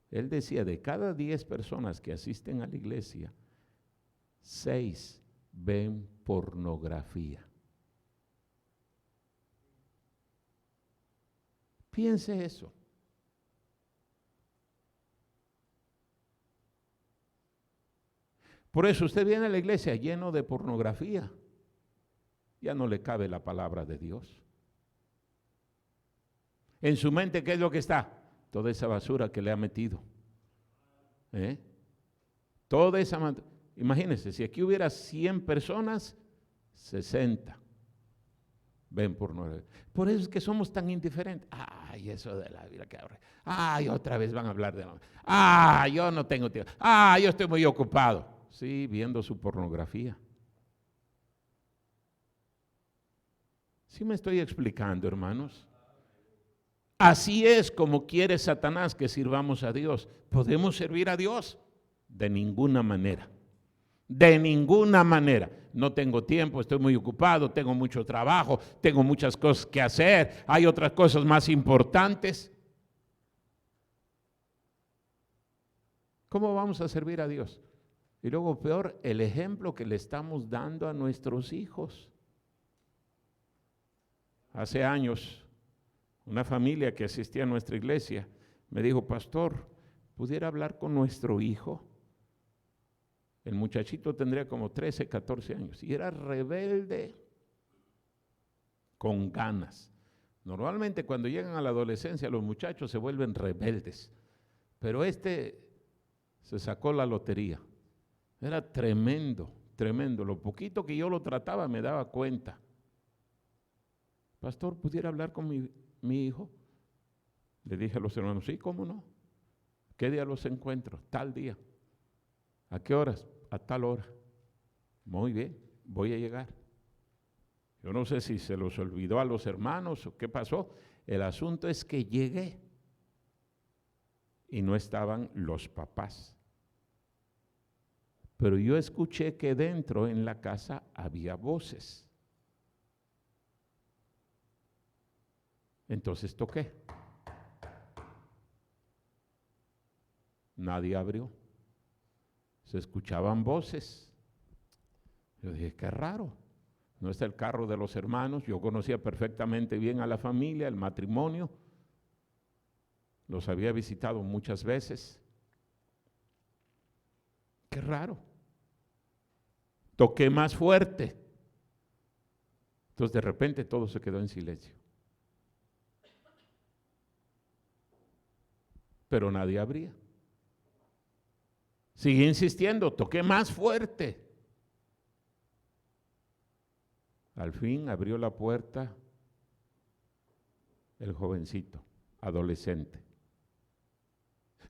Él decía, de cada 10 personas que asisten a la iglesia, 6 ven pornografía. Piense eso. Por eso usted viene a la iglesia lleno de pornografía. Ya no le cabe la palabra de Dios. En su mente, ¿qué es lo que está? Toda esa basura que le ha metido. Toda esa... Imagínense, si aquí hubiera 100 personas, 60 ven pornografía. Por eso es que somos tan indiferentes. Ay, eso de la vida que ahora. Ay, otra vez van a hablar de la... Ay, yo no tengo tiempo. Ay, yo estoy muy ocupado. Sí, viendo su pornografía. ¿Sí me estoy explicando, hermanos? Así es como quiere Satanás que sirvamos a Dios. ¿Podemos servir a Dios? De ninguna manera. De ninguna manera. No tengo tiempo, estoy muy ocupado, tengo mucho trabajo, tengo muchas cosas que hacer, hay otras cosas más importantes. ¿Cómo vamos a servir a Dios? Y luego peor, el ejemplo que le estamos dando a nuestros hijos. Hace años, una familia que asistía a nuestra iglesia me dijo, pastor, ¿pudiera hablar con nuestro hijo? El muchachito tendría como 13, 14 años y era rebelde con ganas. Normalmente cuando llegan a la adolescencia los muchachos se vuelven rebeldes, pero este se sacó la lotería. Era tremendo, tremendo. Lo poquito que yo lo trataba me daba cuenta. Pastor, ¿pudiera hablar con mi hijo? Le dije a los hermanos, sí, ¿cómo no? ¿Qué día los encuentro? Tal día. ¿A qué horas? A tal hora. Muy bien, voy a llegar. Yo no sé si se los olvidó a los hermanos o qué pasó. El asunto es que llegué y no estaban los papás. Pero yo escuché que dentro en la casa había voces. Entonces toqué. Nadie abrió. Se escuchaban voces. Yo dije, qué raro. No está el carro de los hermanos. Yo conocía perfectamente bien a la familia, el matrimonio. Los había visitado muchas veces. Qué raro. Toqué más fuerte. Entonces de repente todo se quedó en silencio. Pero nadie abría. Seguí insistiendo, toqué más fuerte. Al fin abrió la puerta el jovencito, adolescente.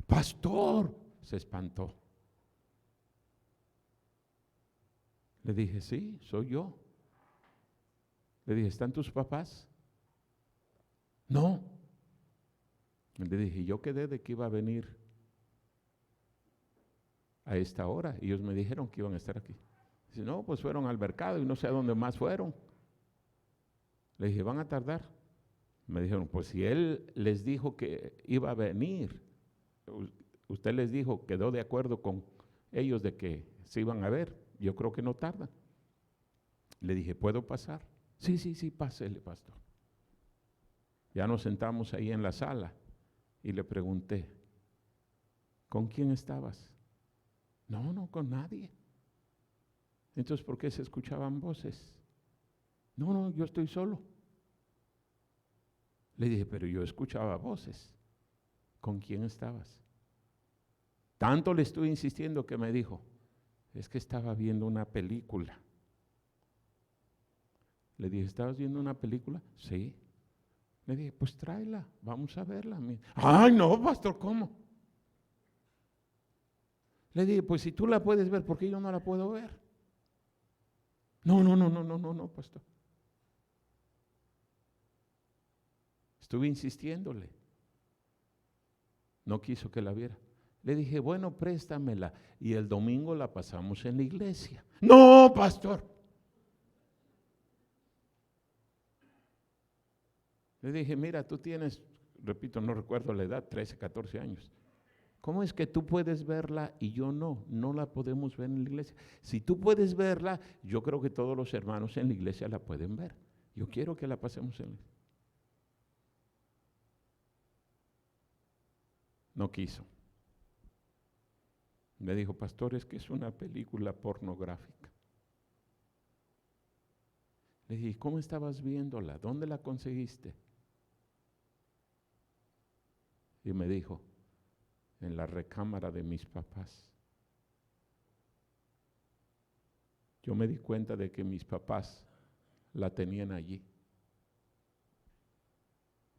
Pastor, se espantó. Le dije, sí, soy yo. Le dije, ¿están tus papás? No. Le dije, yo quedé de que iba a venir a esta hora. Y ellos me dijeron que iban a estar aquí. Dice, no, pues fueron al mercado y no sé a dónde más fueron. Le dije, ¿van a tardar? Me dijeron, pues si él les dijo que iba a venir, usted les dijo, quedó de acuerdo con ellos de que se iban a ver, yo creo que no tardan. Le dije, ¿puedo pasar? Sí, pásele, pastor. Ya nos sentamos ahí en la sala y le pregunté, ¿con quién estabas? No, con nadie. Entonces, ¿por qué se escuchaban voces? No, yo estoy solo. Le dije, pero yo escuchaba voces. ¿Con quién estabas? Tanto le estuve insistiendo que me dijo, es que estaba viendo una película. Le dije, ¿estabas viendo una película? Sí. Le dije, pues tráela, vamos a verla. Ay, no, pastor, ¿cómo? Le dije, pues si tú la puedes ver, ¿por qué yo no la puedo ver? No, pastor. Estuve insistiéndole. No quiso que la viera. Le dije, bueno, préstamela. Y el domingo la pasamos en la iglesia. No, pastor. Le dije, mira, tú tienes, repito, no recuerdo la edad, 13, 14 años. ¿Cómo es que tú puedes verla y yo no? No la podemos ver en la iglesia. Si tú puedes verla, yo creo que todos los hermanos en la iglesia la pueden ver. Yo quiero que la pasemos en la iglesia. No quiso. Me dijo, pastor, es que es una película pornográfica. Le dije, ¿cómo estabas viéndola? ¿Dónde la conseguiste? Y me dijo, en la recámara de mis papás. Yo me di cuenta de que mis papás la tenían allí.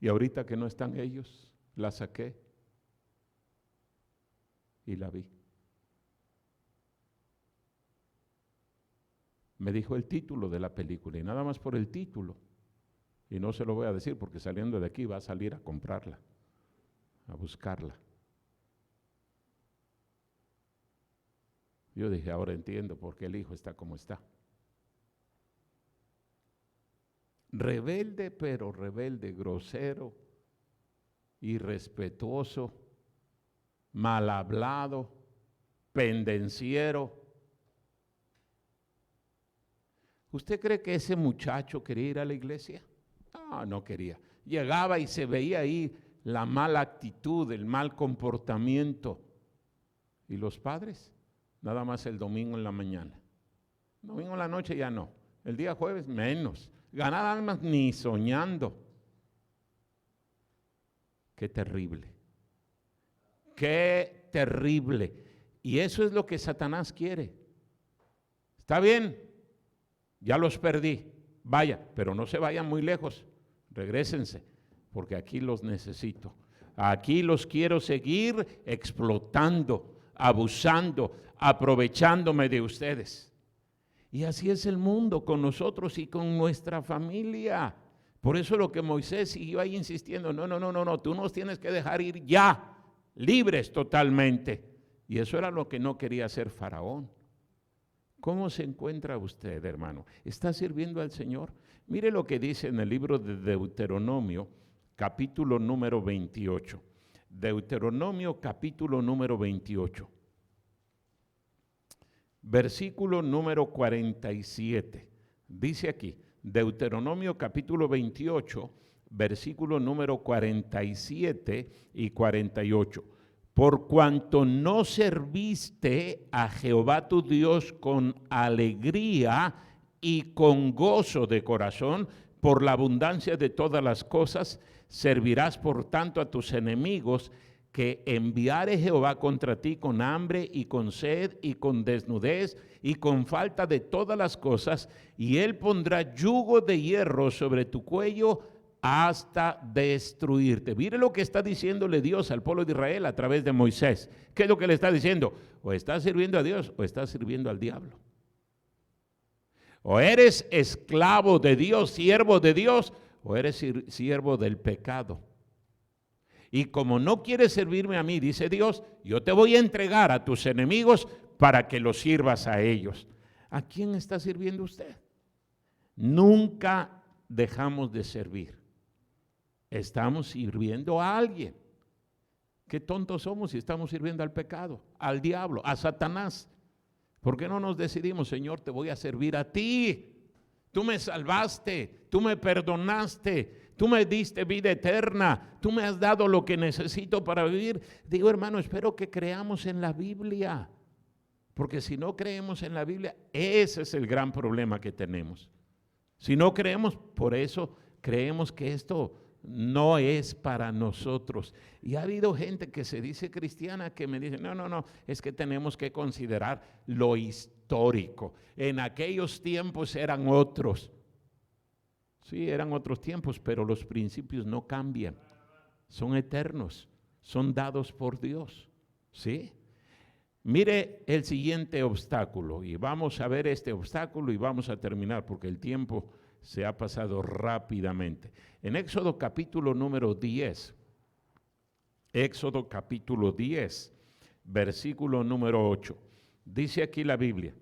Y ahorita que no están ellos, la saqué y la vi. Me dijo el título de la película y nada más por el título. Y no se lo voy a decir porque saliendo de aquí va a salir a comprarla, a buscarla. Yo dije, ahora entiendo por qué el hijo está como está. Rebelde, pero rebelde, grosero, irrespetuoso, mal hablado, pendenciero. ¿Usted cree que ese muchacho quería ir a la iglesia? No, no quería. Llegaba y se veía ahí la mala actitud, el mal comportamiento. ¿Y los padres? Nada más el domingo en la mañana. Domingo en la noche ya no. El día jueves menos. Ganar almas ni soñando. Qué terrible. Qué terrible. Y eso es lo que Satanás quiere. ¿Está bien? Ya los perdí. Vaya, pero no se vayan muy lejos. Regrésense, porque aquí los necesito. Aquí los quiero seguir explotando, abusando, aprovechándome de ustedes. Y así es el mundo con nosotros y con nuestra familia. Por eso lo que Moisés siguió ahí insistiendo, no, tú nos tienes que dejar ir ya, libres totalmente. Y eso era lo que no quería hacer Faraón. ¿Cómo se encuentra usted, hermano? ¿Está sirviendo al Señor? Mire lo que dice en el libro de Deuteronomio, capítulo número 28. Deuteronomio, capítulo número 28. Versículo número 47. Dice aquí, Deuteronomio capítulo 28, versículo número 47 y 48. Por cuanto no serviste a Jehová tu Dios con alegría y con gozo de corazón, por la abundancia de todas las cosas, servirás por tanto a tus enemigos, que enviare Jehová contra ti con hambre y con sed y con desnudez y con falta de todas las cosas, y él pondrá yugo de hierro sobre tu cuello hasta destruirte. Mire lo que está diciéndole Dios al pueblo de Israel a través de Moisés. ¿Qué es lo que le está diciendo? O estás sirviendo a Dios o estás sirviendo al diablo. O eres esclavo de Dios, siervo de Dios, o eres siervo del pecado. Y como no quieres servirme a mí, dice Dios, yo te voy a entregar a tus enemigos para que los sirvas a ellos. ¿A quién está sirviendo usted? Nunca dejamos de servir. Estamos sirviendo a alguien. Qué tontos somos si estamos sirviendo al pecado, al diablo, a Satanás. ¿Por qué no nos decidimos, Señor, te voy a servir a ti? Tú me salvaste, tú me perdonaste, tú me diste vida eterna, tú me has dado lo que necesito para vivir. Digo, hermano, espero que creamos en la Biblia, porque si no creemos en la Biblia, ese es el gran problema que tenemos. Si no creemos, por eso creemos que esto no es para nosotros. Y ha habido gente que se dice cristiana que me dice, no, es que tenemos que considerar lo histórico. En aquellos tiempos eran otros. Sí, eran otros tiempos, pero los principios no cambian. Son eternos, son dados por Dios. ¿Sí? Mire el siguiente obstáculo y vamos a ver este obstáculo y vamos a terminar porque el tiempo se ha pasado rápidamente. En Éxodo capítulo número 10, Éxodo capítulo 10, versículo número 8, dice aquí la Biblia,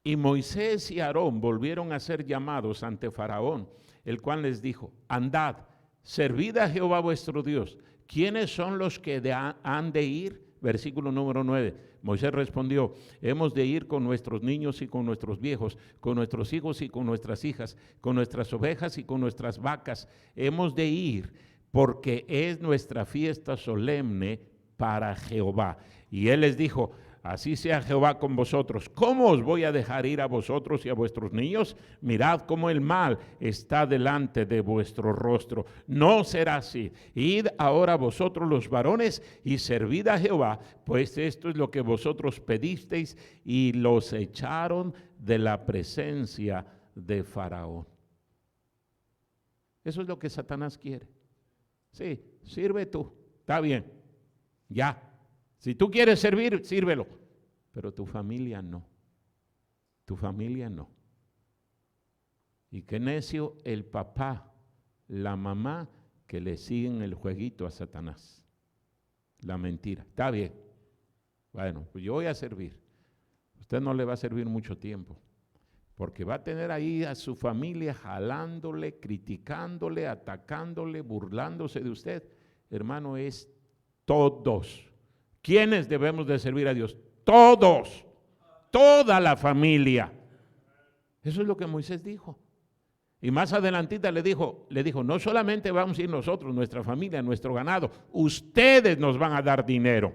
y Moisés y Aarón volvieron a ser llamados ante Faraón, el cual les dijo, andad, servid a Jehová vuestro Dios. ¿Quiénes son los que han de ir? Versículo número 9. Moisés respondió, hemos de ir con nuestros niños y con nuestros viejos, con nuestros hijos y con nuestras hijas, con nuestras ovejas y con nuestras vacas. Hemos de ir porque es nuestra fiesta solemne para Jehová. Y él les dijo: así sea Jehová con vosotros. ¿Cómo os voy a dejar ir a vosotros y a vuestros niños? Mirad cómo el mal está delante de vuestro rostro. No será así. Id ahora vosotros los varones y servid a Jehová, pues esto es lo que vosotros pedisteis. Y los echaron de la presencia de Faraón. Eso es lo que Satanás quiere. Sí, sirve tú, está bien, ya. Si tú quieres servir, sírvelo, pero tu familia no. Tu familia no. Y qué necio el papá, la mamá que le siguen el jueguito a Satanás. La mentira. Está bien. Bueno, pues yo voy a servir. Usted no le va a servir mucho tiempo, porque va a tener ahí a su familia jalándole, criticándole, atacándole, burlándose de usted. Hermano, es todos. ¿Quiénes debemos de servir a Dios? Todos, toda la familia. Eso es lo que Moisés dijo. Y más adelantita le dijo, no solamente vamos a ir nosotros, nuestra familia, nuestro ganado, ustedes nos van a dar dinero.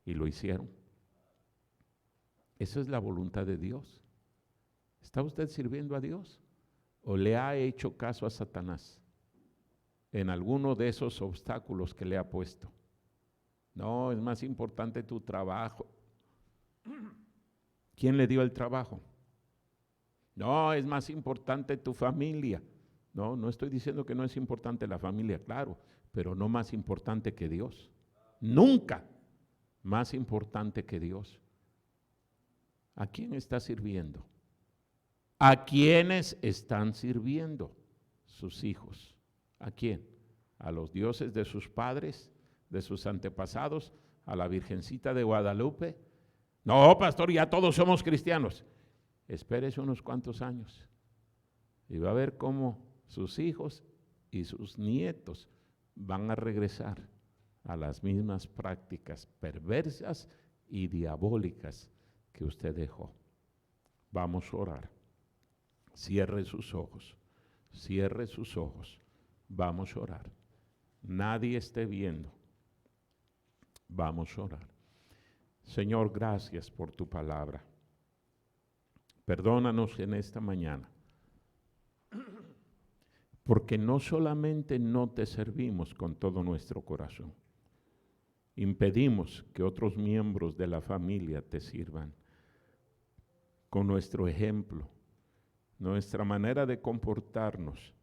Y lo hicieron. Esa es la voluntad de Dios. ¿Está usted sirviendo a Dios? ¿O le ha hecho caso a Satanás en alguno de esos obstáculos que le ha puesto? No, es más importante tu trabajo. ¿Quién le dio el trabajo? No, es más importante tu familia. No, no estoy diciendo que no es importante la familia, claro, pero no más importante que Dios. Nunca más importante que Dios. ¿A quién está sirviendo? ¿A quiénes están sirviendo sus hijos? ¿A quién? ¿A los dioses de sus padres, de sus antepasados, a la Virgencita de Guadalupe? No, pastor, ya todos somos cristianos. Espérese unos cuantos años y va a ver cómo sus hijos y sus nietos van a regresar a las mismas prácticas perversas y diabólicas que usted dejó. Vamos a orar. Cierre sus ojos, cierre sus ojos. Vamos a orar. Nadie esté viendo. Vamos a orar. Señor, gracias por tu palabra. Perdónanos en esta mañana, porque no solamente no te servimos con todo nuestro corazón, impedimos que otros miembros de la familia te sirvan. Con nuestro ejemplo, nuestra manera de comportarnos,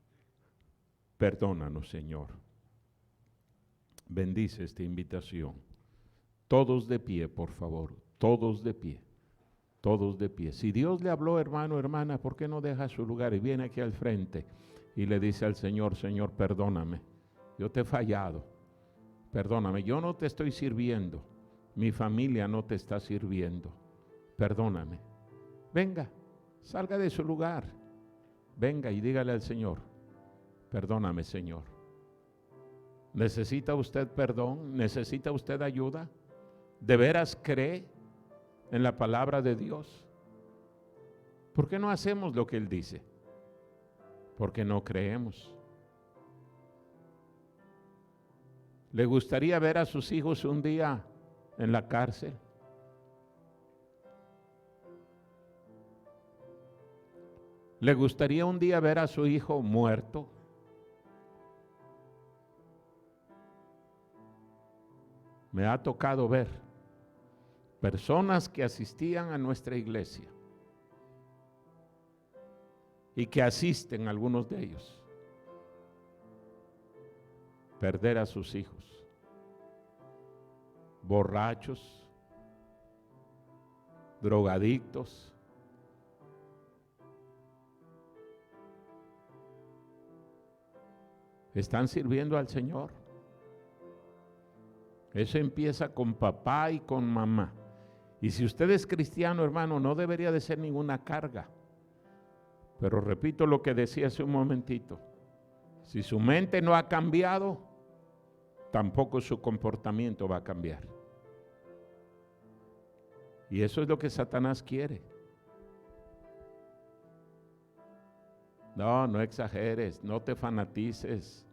perdónanos, Señor. Bendice esta invitación. Todos de pie, por favor, todos de pie. Todos de pie. Si Dios le habló, hermano, hermana, ¿por qué no deja su lugar y viene aquí al frente y le dice al Señor: Señor, perdóname, yo te he fallado, perdóname, yo no te estoy sirviendo, mi familia no te está sirviendo, perdóname. Venga, salga de su lugar, venga y dígale al Señor: perdóname, Señor. ¿Necesita usted perdón? ¿Necesita usted ayuda? ¿De veras cree en la palabra de Dios? ¿Por qué no hacemos lo que Él dice? Porque no creemos. ¿Le gustaría ver a sus hijos un día en la cárcel? ¿Le gustaría un día ver a su hijo muerto? Me ha tocado ver personas que asistían a nuestra iglesia y que asisten, algunos de ellos, perder a sus hijos, borrachos, drogadictos. ¿Están sirviendo al Señor? Eso empieza con papá y con mamá. Y si usted es cristiano, hermano, no debería de ser ninguna carga. Pero repito lo que decía hace un momentito. Si su mente no ha cambiado, tampoco su comportamiento va a cambiar. Y eso es lo que Satanás quiere. No exageres, no te fanatices.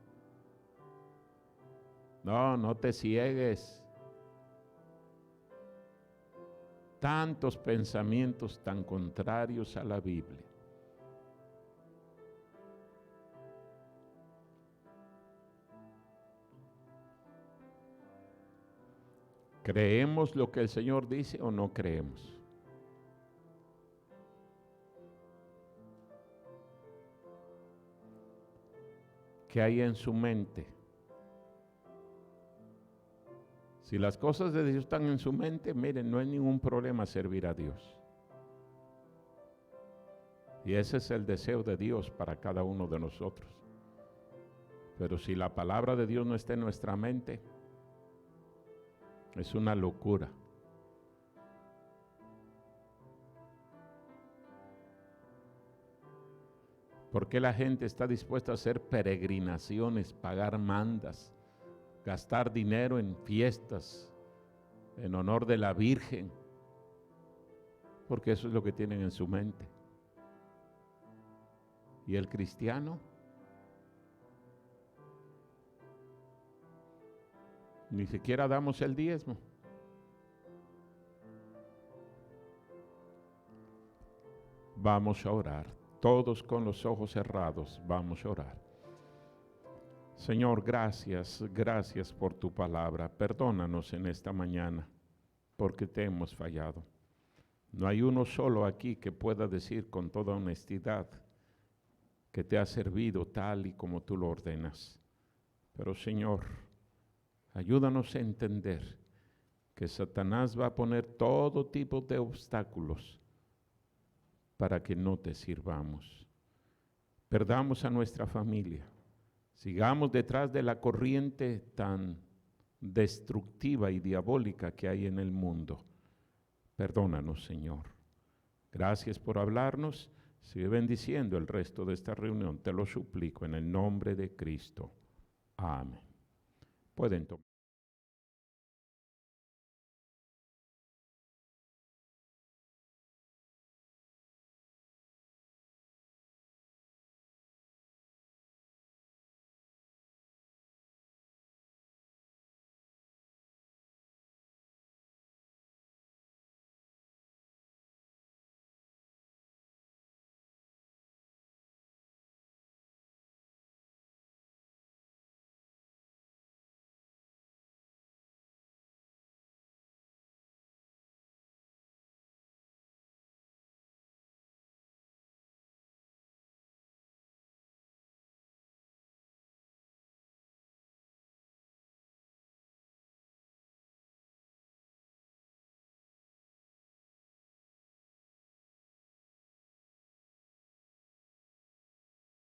No, no te ciegues. Tantos pensamientos tan contrarios a la Biblia. ¿Creemos lo que el Señor dice o no creemos? ¿Qué hay en su mente? Si las cosas de Dios están en su mente, miren, no hay ningún problema servir a Dios. Y ese es el deseo de Dios para cada uno de nosotros. Pero si la palabra de Dios no está en nuestra mente, es una locura. ¿Por qué la gente está dispuesta a hacer peregrinaciones, pagar mandas, gastar dinero en fiestas, en honor de la Virgen? Porque eso es lo que tienen en su mente. ¿Y el cristiano? Ni siquiera damos el diezmo. Vamos a orar. Todos con los ojos cerrados, vamos a orar. Señor, gracias, gracias por tu palabra. Perdónanos en esta mañana porque te hemos fallado. No hay uno solo aquí que pueda decir con toda honestidad que te ha servido tal y como tú lo ordenas. Pero Señor, ayúdanos a entender que Satanás va a poner todo tipo de obstáculos para que no te sirvamos. Perdamos a nuestra familia. Sigamos detrás de la corriente tan destructiva y diabólica que hay en el mundo. Perdónanos, Señor. Gracias por hablarnos. Sigue bendiciendo el resto de esta reunión. Te lo suplico en el nombre de Cristo. Amén. Pueden tomar.